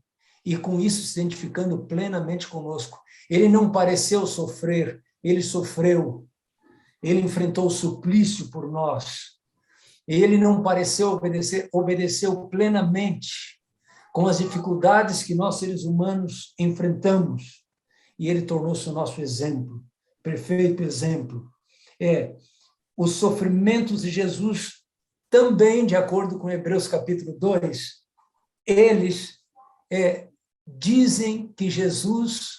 e com isso se identificando plenamente conosco. Ele não pareceu sofrer, ele sofreu, ele enfrentou o suplício por nós, ele não pareceu obedecer, obedeceu plenamente com as dificuldades que nós seres humanos enfrentamos, e ele tornou-se o nosso exemplo, perfeito exemplo. Os sofrimentos de Jesus também, de acordo com Hebreus capítulo 2, eles dizem que Jesus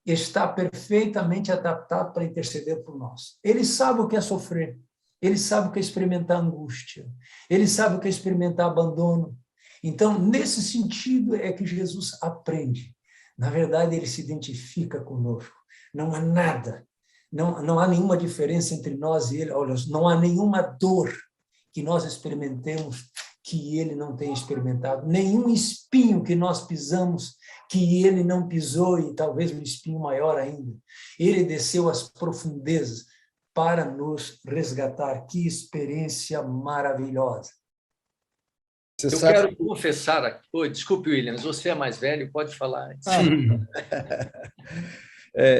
está perfeitamente adaptado para interceder por nós. Ele sabe o que é sofrer, ele sabe o que é experimentar angústia, ele sabe o que é experimentar abandono. Então, nesse sentido é que Jesus aprende. Na verdade, ele se identifica conosco. Não há nada, não há nenhuma diferença entre nós e ele. Olha, não há nenhuma dor que nós experimentemos que ele não tenha experimentado, nenhum espinho que nós pisamos que ele não pisou, e talvez um espinho maior ainda. Ele desceu às profundezas. para nos resgatar. Que experiência maravilhosa. Eu quero confessar aqui. Oi, desculpe, Williams, você é mais velho, pode falar antes.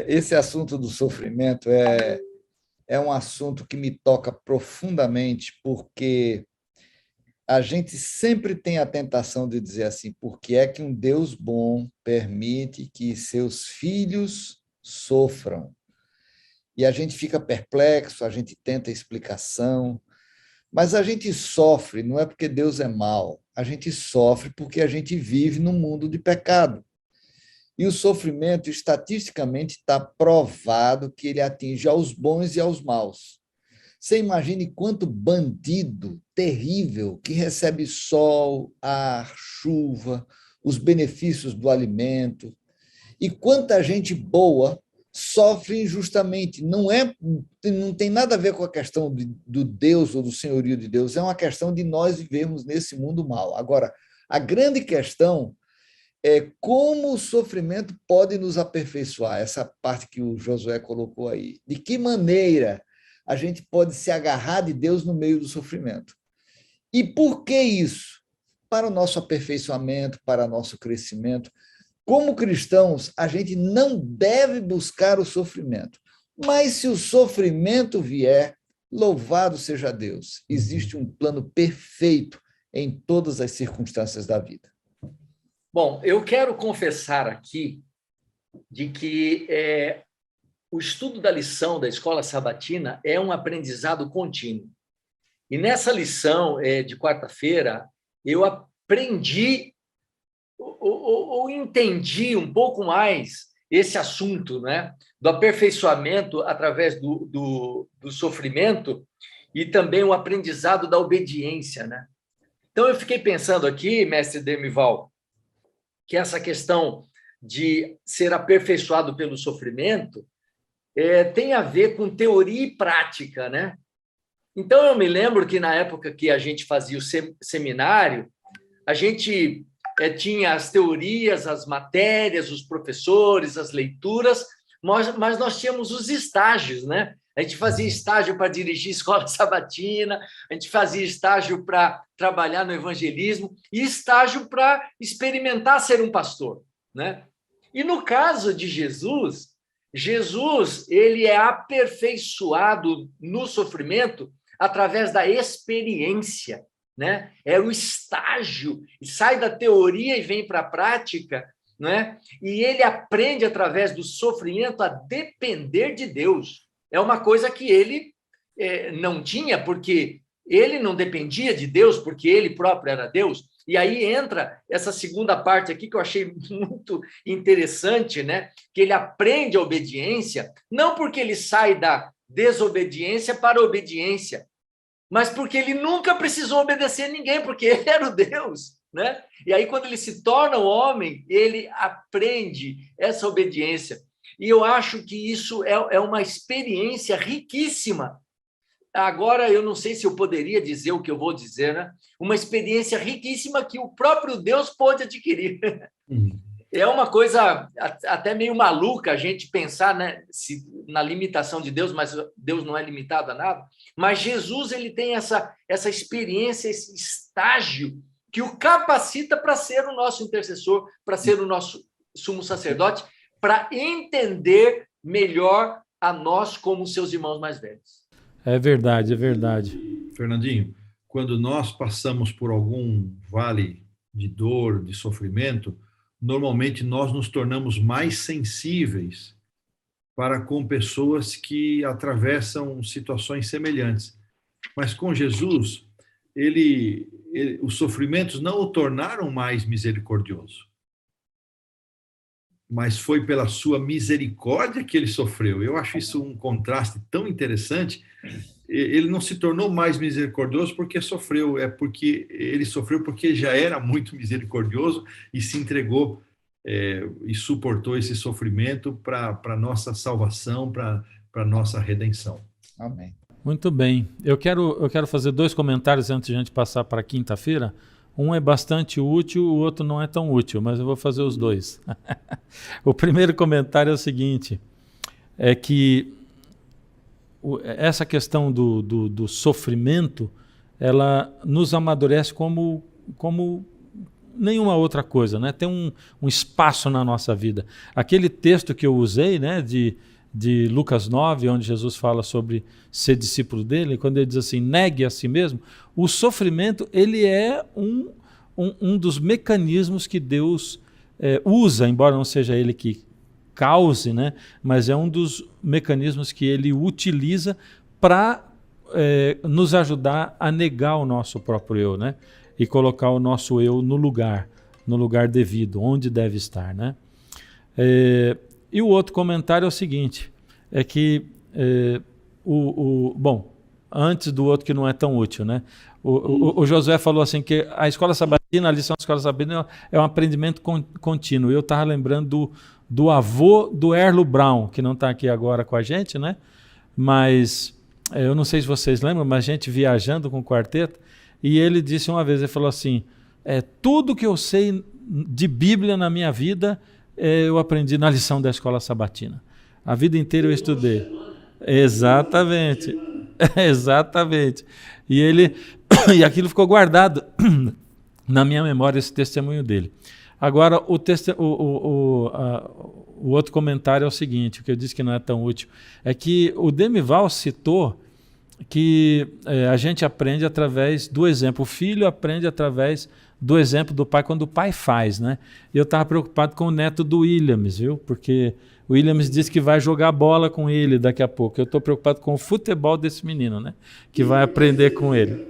Esse assunto do sofrimento é um assunto que me toca profundamente, porque a gente sempre tem a tentação de dizer assim, por que é que um Deus bom permite que seus filhos sofram? E a gente fica perplexo, a gente tenta explicação, mas a gente sofre não é porque Deus é mau, a gente sofre porque a gente vive num mundo de pecado. E o sofrimento, estatisticamente, está provado que ele atinge aos bons e aos maus. Você imagine quanto bandido terrível que recebe sol, ar, chuva, os benefícios do alimento, e quanta gente boa sofre injustamente. Não tem nada a ver com a questão do Deus ou do senhorio de Deus, é uma questão de nós vivermos nesse mundo mal. Agora, a grande questão é como o sofrimento pode nos aperfeiçoar, essa parte que o Josué colocou aí. De que maneira a gente pode se agarrar de Deus no meio do sofrimento? E por que isso? Para o nosso aperfeiçoamento, para o nosso crescimento. Como cristãos, a gente não deve buscar o sofrimento. Mas se o sofrimento vier, louvado seja Deus. Existe um plano perfeito em todas as circunstâncias da vida. Bom, eu quero confessar aqui de que o estudo da lição da Escola Sabatina é um aprendizado contínuo. E nessa lição de quarta-feira, eu aprendi ou entendi um pouco mais esse assunto, né, do aperfeiçoamento através do sofrimento e também o aprendizado da obediência, né? Então, eu fiquei pensando aqui, mestre Demival, que essa questão de ser aperfeiçoado pelo sofrimento tem a ver com teoria e prática, né? Então, eu me lembro que na época que a gente fazia o seminário, a gente tinha as teorias, as matérias, os professores, as leituras, mas nós tínhamos os estágios, né? A gente fazia estágio para dirigir escola sabatina, a gente fazia estágio para trabalhar no evangelismo e estágio para experimentar ser um pastor, né? E no caso de Jesus, ele é aperfeiçoado no sofrimento através da experiência, né? É o estágio, sai da teoria e vem para a prática, né? E ele aprende através do sofrimento a depender de Deus. É uma coisa que ele não tinha, porque ele não dependia de Deus, porque ele próprio era Deus. E aí entra essa segunda parte aqui que eu achei muito interessante, né? Que ele aprende a obediência, não porque ele sai da desobediência para a obediência, mas porque ele nunca precisou obedecer a ninguém, porque ele era o Deus, né? E aí, quando ele se torna o homem, ele aprende essa obediência. E eu acho que isso é uma experiência riquíssima. Agora, eu não sei se eu poderia dizer o que eu vou dizer, né? Uma experiência riquíssima que o próprio Deus pôde adquirir. É uma coisa até meio maluca a gente pensar, né, na limitação de Deus, mas Deus não é limitado a nada. Mas Jesus, ele tem essa experiência, esse estágio que o capacita para ser o nosso intercessor, para ser o nosso sumo sacerdote, para entender melhor a nós como seus irmãos mais velhos. É verdade, é verdade. Fernandinho, quando nós passamos por algum vale de dor, de sofrimento, normalmente nós nos tornamos mais sensíveis para com pessoas que atravessam situações semelhantes. Mas com Jesus, os sofrimentos não o tornaram mais misericordioso, mas foi pela sua misericórdia que ele sofreu. Eu acho isso um contraste tão interessante. Ele não se tornou mais misericordioso porque sofreu, é porque ele sofreu porque já era muito misericordioso e se entregou e suportou esse sofrimento para a nossa salvação, para a nossa redenção. Amém. Muito bem. Eu quero fazer 2 comentários antes de a gente passar para quinta-feira. Um é bastante útil, o outro não é tão útil, mas eu vou fazer os 2. O primeiro comentário é o seguinte, é que essa questão do sofrimento, ela nos amadurece como nenhuma outra coisa, né? Tem um espaço na nossa vida. Aquele texto que eu usei, né, de Lucas 9, onde Jesus fala sobre ser discípulo dele, quando ele diz assim, negue a si mesmo, o sofrimento, ele é um dos mecanismos que Deus usa, embora não seja ele que cause, né? Mas é um dos mecanismos que ele utiliza para nos ajudar a negar o nosso próprio eu, né? E colocar o nosso eu no lugar devido, onde deve estar, né? E o outro comentário é o seguinte, é que bom, antes do outro que não é tão útil, né? O Josué falou assim que a escola sabatina, a lição da escola sabatina é um aprendimento contínuo. Eu estava lembrando do avô do Erlo Brown, que não está aqui agora com a gente, né? Mas eu não sei se vocês lembram, mas a gente viajando com o quarteto, e ele disse uma vez, ele falou assim, tudo que eu sei de Bíblia na minha vida, eu aprendi na lição da escola sabatina. A vida inteira eu estudei. Exatamente. Exatamente. E aquilo ficou guardado na minha memória, esse testemunho dele. Agora, o outro comentário é o seguinte, o que eu disse que não é tão útil, é que o Demival citou que a gente aprende através do exemplo. O filho aprende através do exemplo do pai, quando o pai faz, né? E eu estava preocupado com o neto do Williams, viu? Porque o Williams disse que vai jogar bola com ele daqui a pouco. Eu estou preocupado com o futebol desse menino, né? Que vai aprender com ele.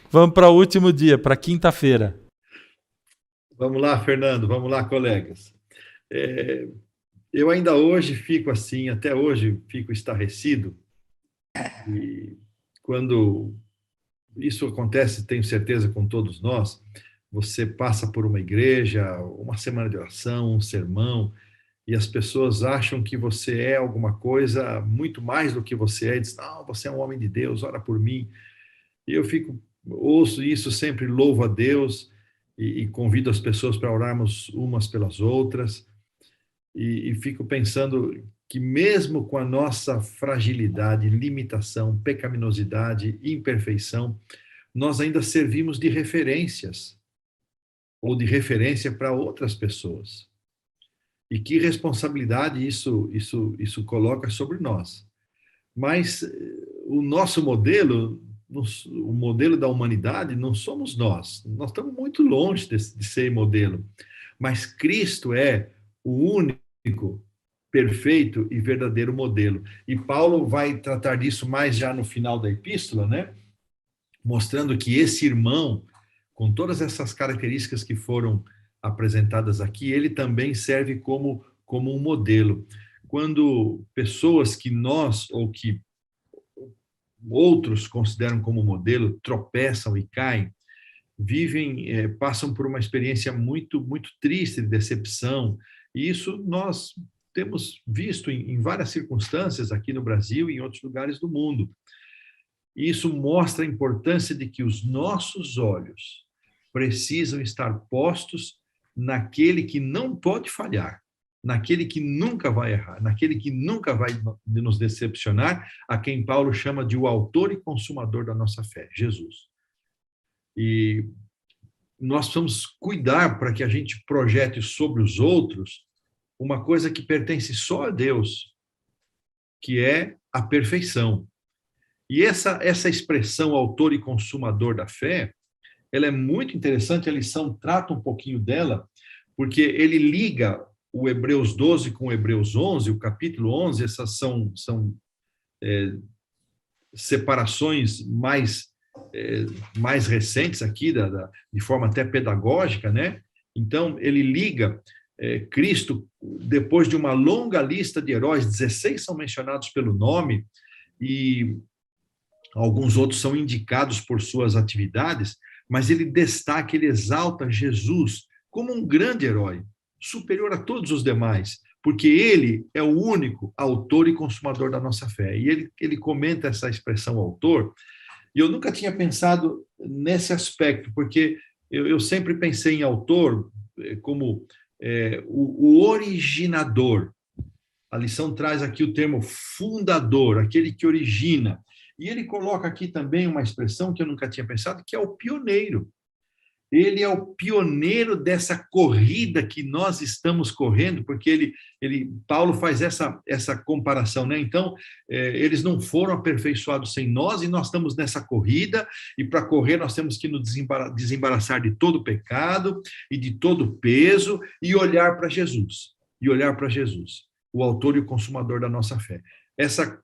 Vamos para o último dia, para quinta-feira. Vamos lá, Fernando, vamos lá, colegas. Eu ainda hoje fico assim, até hoje fico estarrecido, e quando isso acontece, tenho certeza, com todos nós, você passa por uma igreja, uma semana de oração, um sermão, e as pessoas acham que você é alguma coisa muito mais do que você é, e dizem, não, você é um homem de Deus, ora por mim. E eu ouço isso sempre, louvo a Deus, e convido as pessoas para orarmos umas pelas outras, e fico pensando que mesmo com a nossa fragilidade, limitação, pecaminosidade, imperfeição, nós ainda servimos de referências, ou de referência para outras pessoas. E que responsabilidade isso coloca sobre nós. Mas o nosso modelo, o modelo da humanidade, não somos nós. Nós estamos muito longe de ser modelo. Mas Cristo é o único, perfeito e verdadeiro modelo. E Paulo vai tratar disso mais já no final da epístola, né? Mostrando que esse irmão, com todas essas características que foram apresentadas aqui, ele também serve como um modelo. Quando pessoas que nós, ou que outros consideram como modelo, tropeçam e caem, passam por uma experiência muito, muito triste de decepção, e isso nós temos visto em várias circunstâncias aqui no Brasil e em outros lugares do mundo. E isso mostra a importância de que os nossos olhos precisam estar postos naquele que não pode falhar, naquele que nunca vai errar, naquele que nunca vai nos decepcionar, a quem Paulo chama de o autor e consumador da nossa fé, Jesus. E nós precisamos cuidar para que a gente projete sobre os outros uma coisa que pertence só a Deus, que é a perfeição. E essa expressão autor e consumador da fé, ela é muito interessante, a lição trata um pouquinho dela, porque ele liga o Hebreus 12 com o Hebreus 11, o capítulo 11, essas são separações mais recentes aqui, de forma até pedagógica, né? Então, ele liga Cristo, depois de uma longa lista de heróis, 16 são mencionados pelo nome, e alguns outros são indicados por suas atividades, mas ele destaca, ele exalta Jesus como um grande herói, superior a todos os demais, porque ele é o único autor e consumador da nossa fé. E ele comenta essa expressão autor, e eu nunca tinha pensado nesse aspecto, porque eu sempre pensei em autor como o originador, A lição traz aqui o termo fundador, aquele que origina. E ele coloca aqui também uma expressão que eu nunca tinha pensado, que é o pioneiro. Ele é o pioneiro dessa corrida que nós estamos correndo, porque Paulo faz essa comparação, né? Então, eles não foram aperfeiçoados sem nós, e nós estamos nessa corrida, e para correr nós temos que nos desembaraçar de todo pecado e de todo peso, e olhar para Jesus. E olhar para Jesus, o autor e o consumador da nossa fé. Essa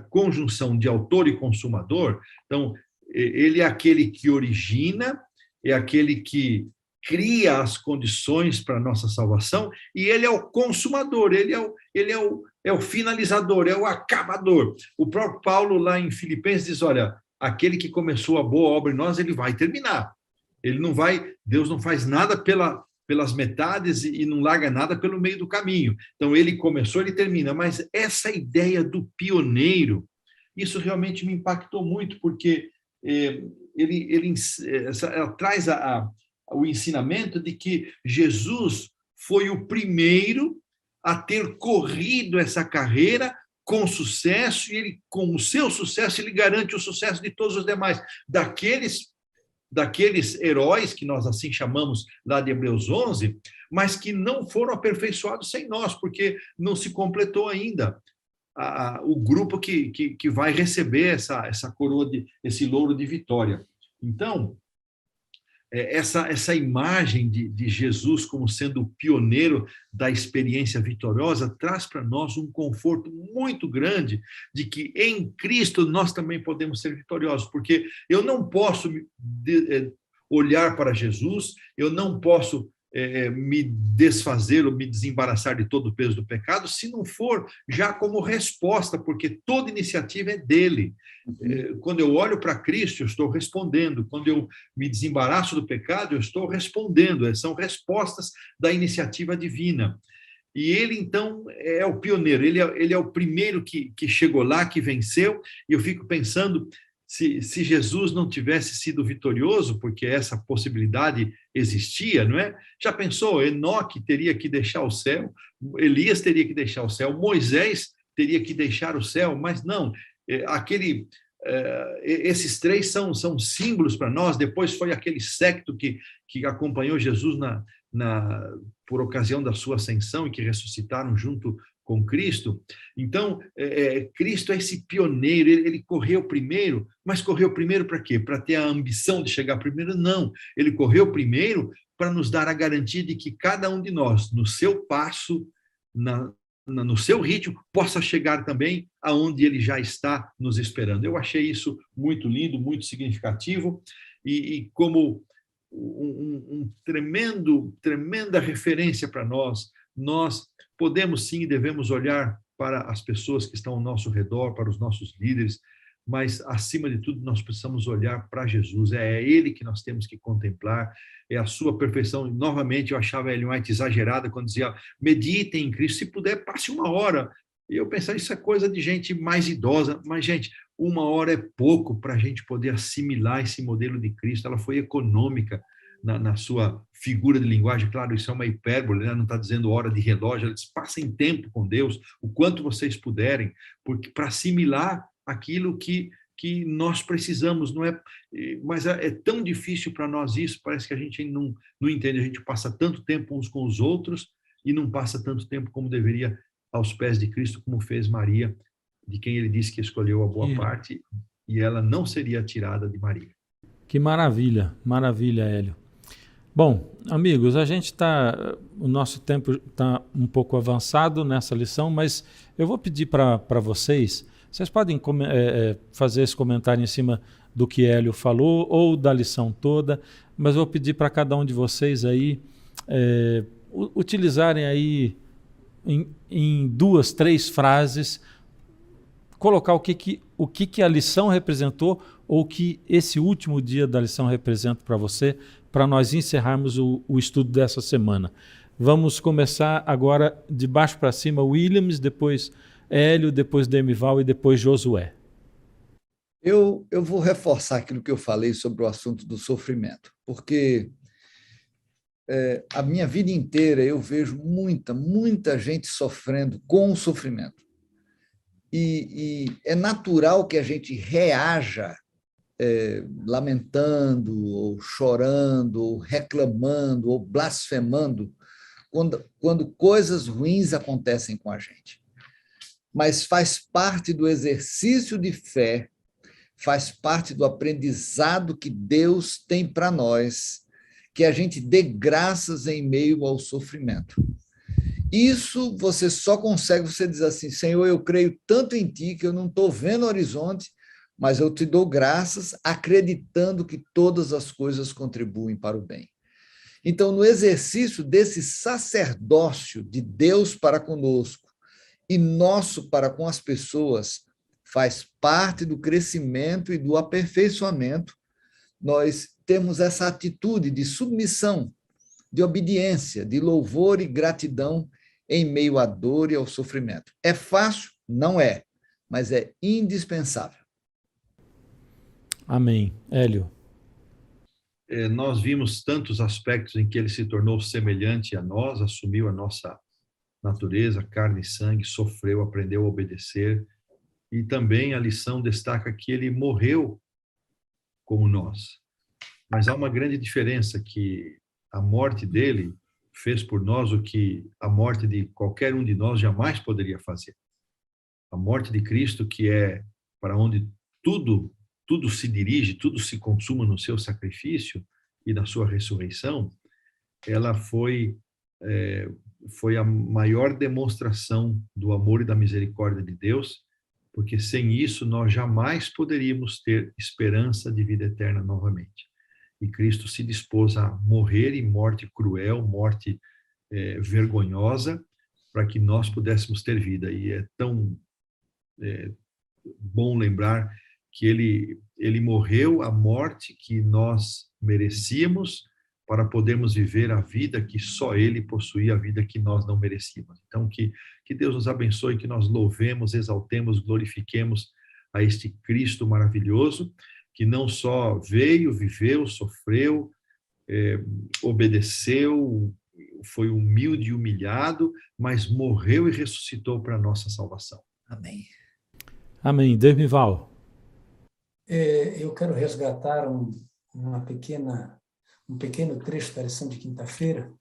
conjunção de autor e consumador, então, ele é aquele que origina, é aquele que cria as condições para a nossa salvação, e ele é o consumador, ele é o finalizador, é o acabador. O próprio Paulo, lá em Filipenses, diz, olha, aquele que começou a boa obra em nós, ele vai terminar. Deus não faz nada pelas metades e não larga nada pelo meio do caminho. Então, ele começou, ele termina. Mas essa ideia do pioneiro, isso realmente me impactou muito, porque ela traz o ensinamento de que Jesus foi o primeiro a ter corrido essa carreira com sucesso, e ele, com o seu sucesso, ele garante o sucesso de todos os demais, daqueles heróis, que nós assim chamamos lá de Hebreus 11, mas que não foram aperfeiçoados sem nós, porque não se completou ainda o grupo que vai receber essa coroa, esse louro de vitória. Então, essa imagem de Jesus como sendo o pioneiro da experiência vitoriosa traz para nós um conforto muito grande de que em Cristo nós também podemos ser vitoriosos, porque eu não posso olhar para Jesus, eu não posso me desfazer ou me desembaraçar de todo o peso do pecado, se não for já como resposta, porque toda iniciativa é dele. Quando eu olho para Cristo, eu estou respondendo. Quando eu me desembaraço do pecado, eu estou respondendo. São respostas da iniciativa divina. E ele, então, é o pioneiro, ele é o primeiro que chegou lá, que venceu, e eu fico pensando, se Jesus não tivesse sido vitorioso, porque essa possibilidade existia, não é? Já pensou? Enoque teria que deixar o céu, Elias teria que deixar o céu, Moisés teria que deixar o céu, mas não, esses três são símbolos para nós. Depois foi aquele séquito que acompanhou Jesus por ocasião da sua ascensão e que ressuscitaram junto com Cristo. Então, Cristo é esse pioneiro, ele correu primeiro, mas correu primeiro para quê? Para ter a ambição de chegar primeiro? Não, ele correu primeiro para nos dar a garantia de que cada um de nós, no seu passo, no seu ritmo, possa chegar também aonde ele já está nos esperando. Eu achei isso muito lindo, muito significativo, e como tremenda referência para nós podemos sim e devemos olhar para as pessoas que estão ao nosso redor, para os nossos líderes, mas, acima de tudo, nós precisamos olhar para Jesus. É ele que nós temos que contemplar, é a sua perfeição. E, novamente, eu achava Ellen White exagerada quando dizia, meditem em Cristo, se puder, passe 1 hora. E eu pensava, isso é coisa de gente mais idosa, mas, gente, 1 hora é pouco para a gente poder assimilar esse modelo de Cristo. Ela foi econômica na sua figura de linguagem. Claro, isso é uma hipérbole, né? Não está dizendo hora de relógio, ela diz, passem tempo com Deus, o quanto vocês puderem, porque para assimilar aquilo que nós precisamos, não é? Mas é tão difícil para nós isso, parece que a gente não entende, a gente passa tanto tempo uns com os outros e não passa tanto tempo como deveria aos pés de Cristo, como fez Maria, de quem ele disse que escolheu a boa parte, e ela não seria tirada de Maria. Que maravilha, maravilha, Hélio. Bom, amigos, o nosso tempo está um pouco avançado nessa lição, mas eu vou pedir para vocês podem fazer esse comentário em cima do que Hélio falou ou da lição toda, mas eu vou pedir para cada um de vocês aí utilizarem aí em 2, 3 frases, colocar o que a lição representou ou o que esse último dia da lição representa para você, para nós encerrarmos o estudo dessa semana. Vamos começar agora de baixo para cima, Williams, depois Hélio, depois Demival e depois Josué. Eu vou reforçar aquilo que eu falei sobre o assunto do sofrimento, porque a minha vida inteira eu vejo muita gente sofrendo com o sofrimento. E é natural que a gente reaja lamentando, ou chorando, ou reclamando, ou blasfemando, quando coisas ruins acontecem com a gente. Mas faz parte do exercício de fé, faz parte do aprendizado que Deus tem para nós, que a gente dê graças em meio ao sofrimento. Isso você só consegue, você diz assim, Senhor, eu creio tanto em Ti que eu não estou vendo o horizonte, mas eu te dou graças acreditando que todas as coisas contribuem para o bem. Então, no exercício desse sacerdócio de Deus para conosco e nosso para com as pessoas, faz parte do crescimento e do aperfeiçoamento, nós temos essa atitude de submissão, de obediência, de louvor e gratidão em meio à dor e ao sofrimento. É fácil? Não é, mas é indispensável. Amém. Hélio. Nós vimos tantos aspectos em que ele se tornou semelhante a nós, assumiu a nossa natureza, carne e sangue, sofreu, aprendeu a obedecer. E também a lição destaca que ele morreu como nós. Mas há uma grande diferença, que a morte dele fez por nós o que a morte de qualquer um de nós jamais poderia fazer. A morte de Cristo, que é para onde tudo se dirige, tudo se consuma no seu sacrifício e na sua ressurreição, ela foi a maior demonstração do amor e da misericórdia de Deus, porque sem isso nós jamais poderíamos ter esperança de vida eterna novamente. E Cristo se dispôs a morrer em morte cruel, morte vergonhosa, para que nós pudéssemos ter vida. E é tão bom lembrar que ele morreu a morte que nós merecíamos para podermos viver a vida que só ele possuía, a vida que nós não merecíamos. Então, que Deus nos abençoe, que nós louvemos, exaltemos, glorifiquemos a este Cristo maravilhoso, que não só veio, viveu, sofreu, obedeceu, foi humilde e humilhado, mas morreu e ressuscitou para a nossa salvação. Amém. Amém. Dermival. Eu quero resgatar um pequeno trecho da lição de quinta-feira,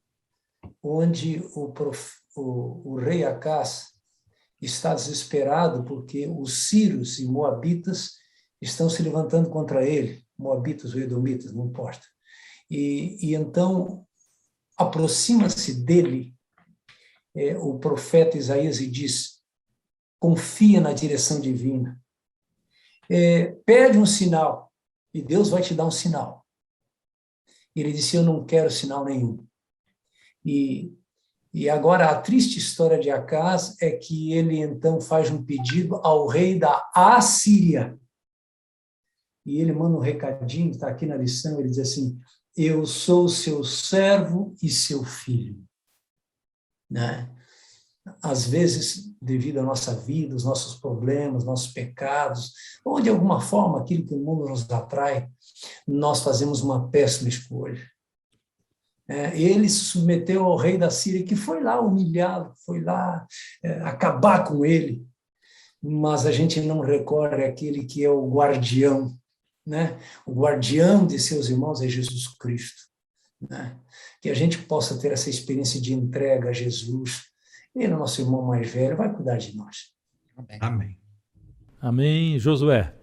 onde o rei Acaz está desesperado porque os sírios e moabitas estão se levantando contra ele, moabitas ou edomitas, não importa. E então aproxima-se dele o profeta Isaías e diz: confia na direção divina. Pede um sinal, e Deus vai te dar um sinal. Ele disse: eu não quero sinal nenhum. E agora a triste história de Acaz é que ele então faz um pedido ao rei da Assíria. E ele manda um recadinho, está aqui na lição, ele diz assim: eu sou seu servo e seu filho. Né? Às vezes, devido à nossa vida, os nossos problemas, nossos pecados, ou de alguma forma aquilo que o mundo nos atrai, nós fazemos uma péssima escolha. Ele se submeteu ao rei da Síria, que foi lá humilhá-lo, foi lá acabar com ele, mas a gente não recorre àquele que é o guardião, né? O guardião de seus irmãos é Jesus Cristo. Né? Que a gente possa ter essa experiência de entrega a Jesus. Ele, nosso irmão mais velho, vai cuidar de nós. Amém. Amém. Josué.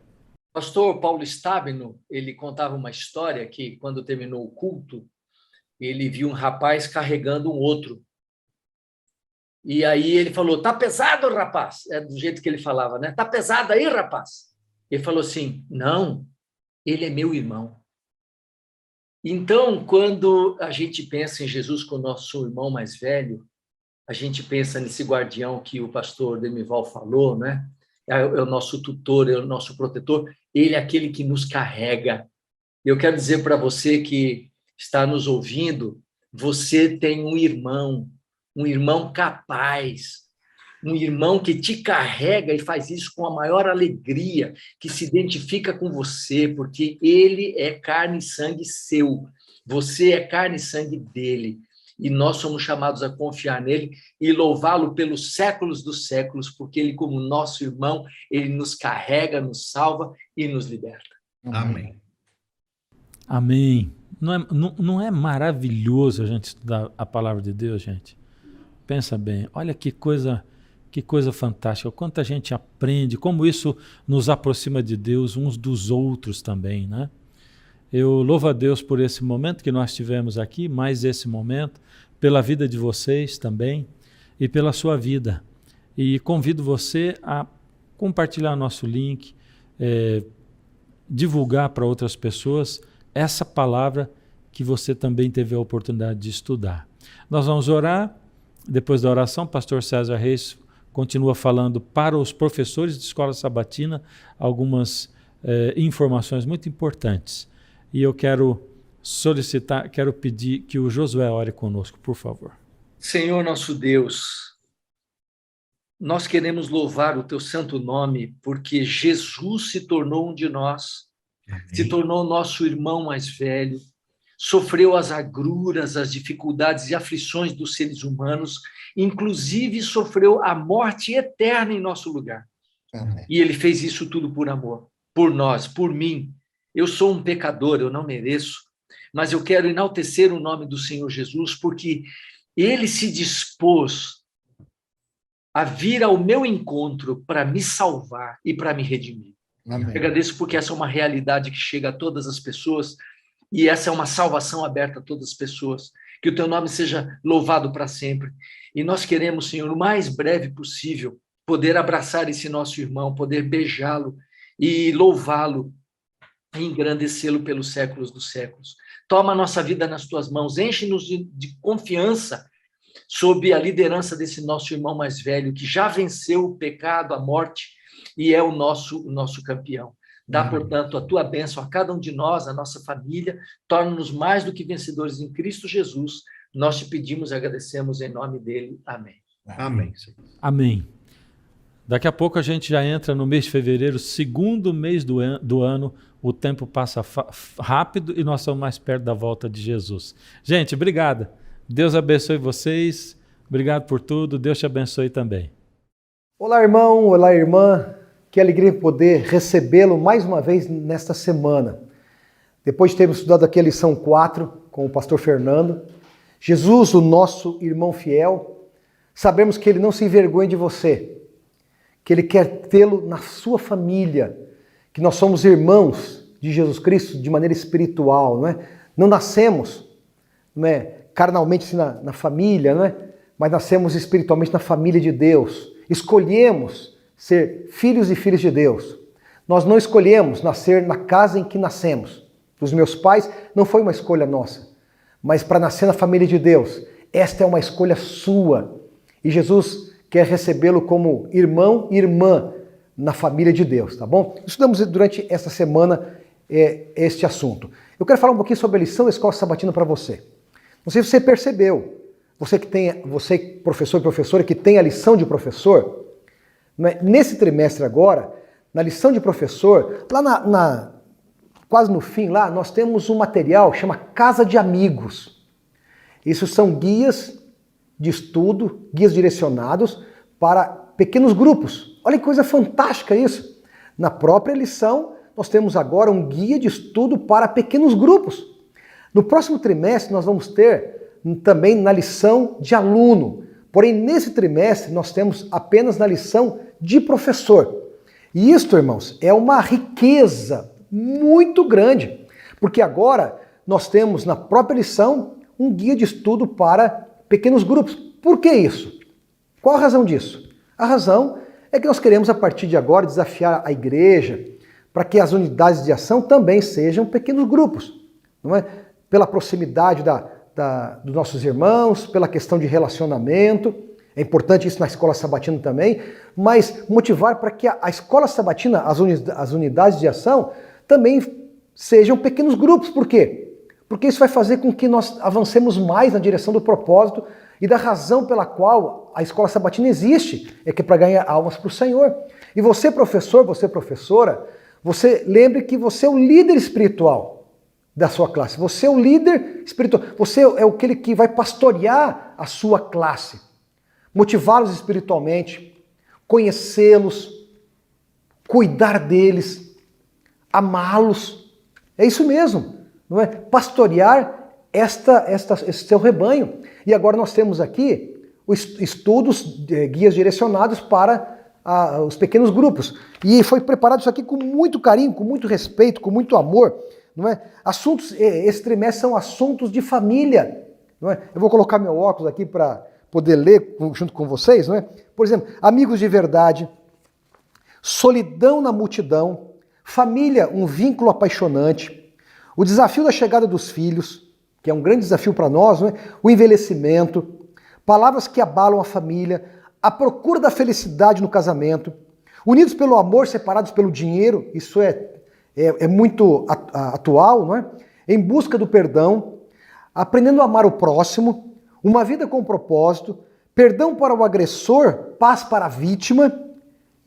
Pastor Paulo Stabino, ele contava uma história que, quando terminou o culto, ele viu um rapaz carregando um outro. E aí ele falou: tá pesado, rapaz? É do jeito que ele falava, né? Tá pesado aí, rapaz? Ele falou assim: não, ele é meu irmão. Então, quando a gente pensa em Jesus como nosso irmão mais velho, a gente pensa nesse guardião que o pastor Dermival falou, né? É o nosso tutor, é o nosso protetor. Ele é aquele que nos carrega. Eu quero dizer para você que está nos ouvindo, você tem um irmão capaz, um irmão que te carrega e faz isso com a maior alegria, que se identifica com você, porque ele é carne e sangue seu, você é carne e sangue dele, e nós somos chamados a confiar nele e louvá-lo pelos séculos dos séculos, porque ele, como nosso irmão, ele nos carrega, nos salva e nos liberta. Amém. Amém. Não é maravilhoso a gente estudar a palavra de Deus, gente? Pensa bem, olha que coisa fantástica, quanta gente aprende, como isso nos aproxima de Deus uns dos outros também, né? Eu louvo a Deus por esse momento que nós tivemos aqui, mais esse momento, pela vida de vocês também e pela sua vida. E convido você a compartilhar nosso link, divulgar para outras pessoas essa palavra que você também teve a oportunidade de estudar. Nós vamos orar. Depois da oração, pastor César Reis continua falando para os professores de escola sabatina algumas informações muito importantes. E eu quero pedir que o Josué ore conosco, por favor. Senhor nosso Deus, nós queremos louvar o teu santo nome, porque Jesus se tornou um de nós, se tornou nosso irmão mais velho, sofreu as agruras, as dificuldades e aflições dos seres humanos, inclusive sofreu a morte eterna em nosso lugar. Amém. E ele fez isso tudo por amor, por nós, por mim. Eu sou um pecador, eu não mereço, mas eu quero enaltecer o nome do Senhor Jesus, porque ele se dispôs a vir ao meu encontro para me salvar e para me redimir. Amém. Eu agradeço porque essa é uma realidade que chega a todas as pessoas, e essa é uma salvação aberta a todas as pessoas. Que o teu nome seja louvado para sempre. E nós queremos, Senhor, o mais breve possível, poder abraçar esse nosso irmão, poder beijá-lo e louvá-lo e engrandecê-lo pelos séculos dos séculos. Toma a nossa vida nas tuas mãos, enche-nos de confiança sob a liderança desse nosso irmão mais velho, que já venceu o pecado, a morte, e é o nosso campeão. Dá, portanto, a tua bênção a cada um de nós, a nossa família, torna-nos mais do que vencedores em Cristo Jesus. Nós te pedimos e agradecemos em nome dele. Amém. Amém. Amém. Daqui a pouco a gente já entra no mês de fevereiro, segundo mês do ano, o tempo passa rápido e nós estamos mais perto da volta de Jesus. Gente, obrigado. Deus abençoe vocês. Obrigado por tudo. Deus te abençoe também. Olá, irmão. Olá, irmã. Que alegria poder recebê-lo mais uma vez nesta semana. Depois de termos estudado aqui a lição 4 com o pastor Fernando, Jesus, o nosso irmão fiel, sabemos que ele não se envergonha de você, que ele quer tê-lo na sua família, que nós somos irmãos de Jesus Cristo de maneira espiritual, não é? Não nascemos, não é, carnalmente assim, na família, não é? Mas nascemos espiritualmente na família de Deus. Escolhemos ser filhos e filhas de Deus. Nós não escolhemos nascer na casa em que nascemos. Dos meus pais não foi uma escolha nossa, mas para nascer na família de Deus, esta é uma escolha sua. E Jesus quer recebê-lo como irmão e irmã na família de Deus, tá bom? Estudamos durante esta semana este assunto. Eu quero falar um pouquinho sobre a lição da Escola Sabatina para você. Não sei se você percebeu, você professor e professora que tem a lição de professor, nesse trimestre agora, na lição de professor, lá quase no fim, lá nós temos um material que chama Casa de Amigos. Isso são guias de estudo, guias direcionados para pequenos grupos. Olha que coisa fantástica isso. Na própria lição, nós temos agora um guia de estudo para pequenos grupos. No próximo trimestre, nós vamos ter também na lição de aluno. Porém, nesse trimestre, nós temos apenas na lição de professor. E isto, irmãos, é uma riqueza muito grande, porque agora nós temos na própria lição um guia de estudo para pequenos grupos. Por que isso? Qual a razão disso? A razão é que nós queremos, a partir de agora, desafiar a igreja para que as unidades de ação também sejam pequenos grupos, não é? Pela proximidade dos nossos irmãos, pela questão de relacionamento. É importante isso na Escola Sabatina também, mas motivar para que a Escola Sabatina, as unidades de ação, também sejam pequenos grupos. Por quê? Porque isso vai fazer com que nós avancemos mais na direção do propósito e da razão pela qual a escola sabatina existe, é que é para ganhar almas para o Senhor. E você, professor, você, professora, você lembre que você é o líder espiritual da sua classe. Você é o líder espiritual. Você é aquele que vai pastorear a sua classe, motivá-los espiritualmente, conhecê-los, cuidar deles, amá-los. É isso mesmo, não é? Pastorear esse seu rebanho. E agora nós temos aqui os estudos, guias direcionados para os pequenos grupos. E foi preparado isso aqui com muito carinho, com muito respeito, com muito amor. Não é? Assuntos, esse trimestre são assuntos de família. Não é? Eu vou colocar meu óculos aqui para poder ler junto com vocês. Não é? Por exemplo, amigos de verdade, solidão na multidão, família, um vínculo apaixonante, o desafio da chegada dos filhos, que é um grande desafio para nós, não é? O envelhecimento, palavras que abalam a família, a procura da felicidade no casamento, unidos pelo amor, separados pelo dinheiro, isso é muito atual, não é? Em busca do perdão, aprendendo a amar o próximo, uma vida com propósito, perdão para o agressor, paz para a vítima.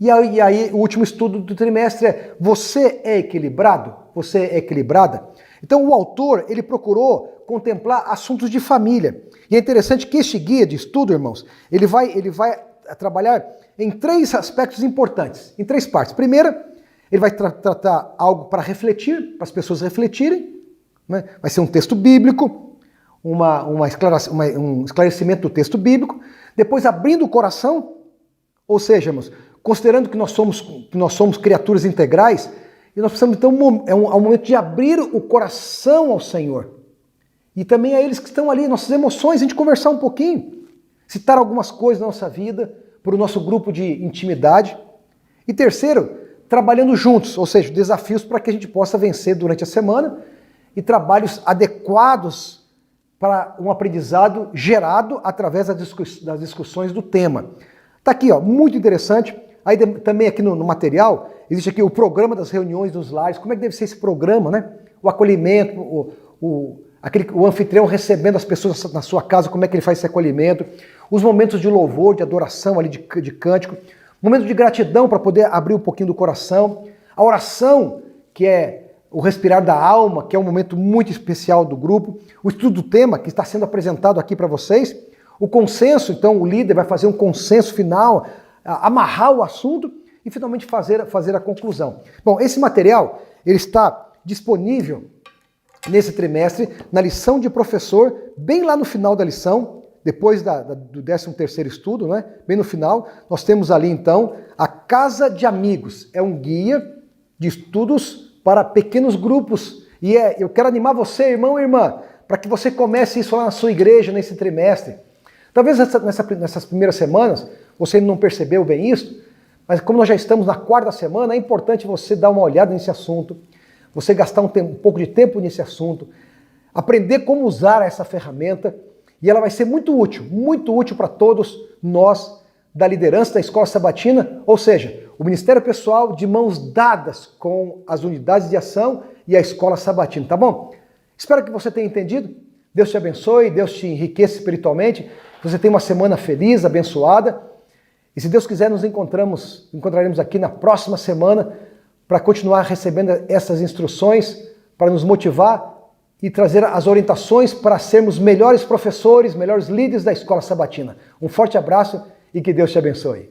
E aí o último estudo do trimestre é: você é equilibrado? Você é equilibrada? Então o autor, ele procurou contemplar assuntos de família. E é interessante que este guia de estudo, irmãos, ele vai trabalhar em 3 aspectos importantes, em 3 partes. Primeira, ele vai tratar algo para refletir, para as pessoas refletirem, né? Vai ser um texto bíblico, um esclarecimento do texto bíblico. Depois, abrindo o coração, ou seja, irmãos, considerando que nós somos criaturas integrais, e nós precisamos, então, é um momento de abrir o coração ao Senhor. E também a eles que estão ali, nossas emoções, a gente conversar um pouquinho, citar algumas coisas da nossa vida, para o nosso grupo de intimidade. E terceiro, trabalhando juntos, ou seja, desafios para que a gente possa vencer durante a semana e trabalhos adequados para um aprendizado gerado através das discussões do tema. Está aqui, ó, muito interessante. Aí também aqui no material, existe aqui o programa das reuniões dos lares, como é que deve ser esse programa, né? O acolhimento, o anfitrião recebendo as pessoas na sua casa, como é que ele faz esse acolhimento, os momentos de louvor, de adoração ali, de cântico, momento de gratidão para poder abrir um pouquinho do coração, a oração, que é o respirar da alma, que é um momento muito especial do grupo, o estudo do tema, que está sendo apresentado aqui para vocês, o consenso, então o líder vai fazer um consenso final, amarrar o assunto e finalmente fazer a conclusão. Bom, esse material ele está disponível nesse trimestre na lição de professor, bem lá no final da lição, depois do 13º estudo, né? Bem no final, nós temos ali então a Casa de Amigos. É um guia de estudos para pequenos grupos. E eu quero animar você, irmão e irmã, para que você comece isso lá na sua igreja nesse trimestre. Talvez nessas primeiras semanas você não percebeu bem isso, mas como nós já estamos na 4ª semana, é importante você dar uma olhada nesse assunto, você gastar um pouco de tempo nesse assunto, aprender como usar essa ferramenta, e ela vai ser muito útil para todos nós da liderança da Escola Sabatina, ou seja, o Ministério Pessoal de mãos dadas com as unidades de ação e a Escola Sabatina, tá bom? Espero que você tenha entendido. Deus te abençoe, Deus te enriqueça espiritualmente, que você tenha uma semana feliz, abençoada. E se Deus quiser, nos encontraremos aqui na próxima semana para continuar recebendo essas instruções, para nos motivar e trazer as orientações para sermos melhores professores, melhores líderes da Escola Sabatina. Um forte abraço e que Deus te abençoe.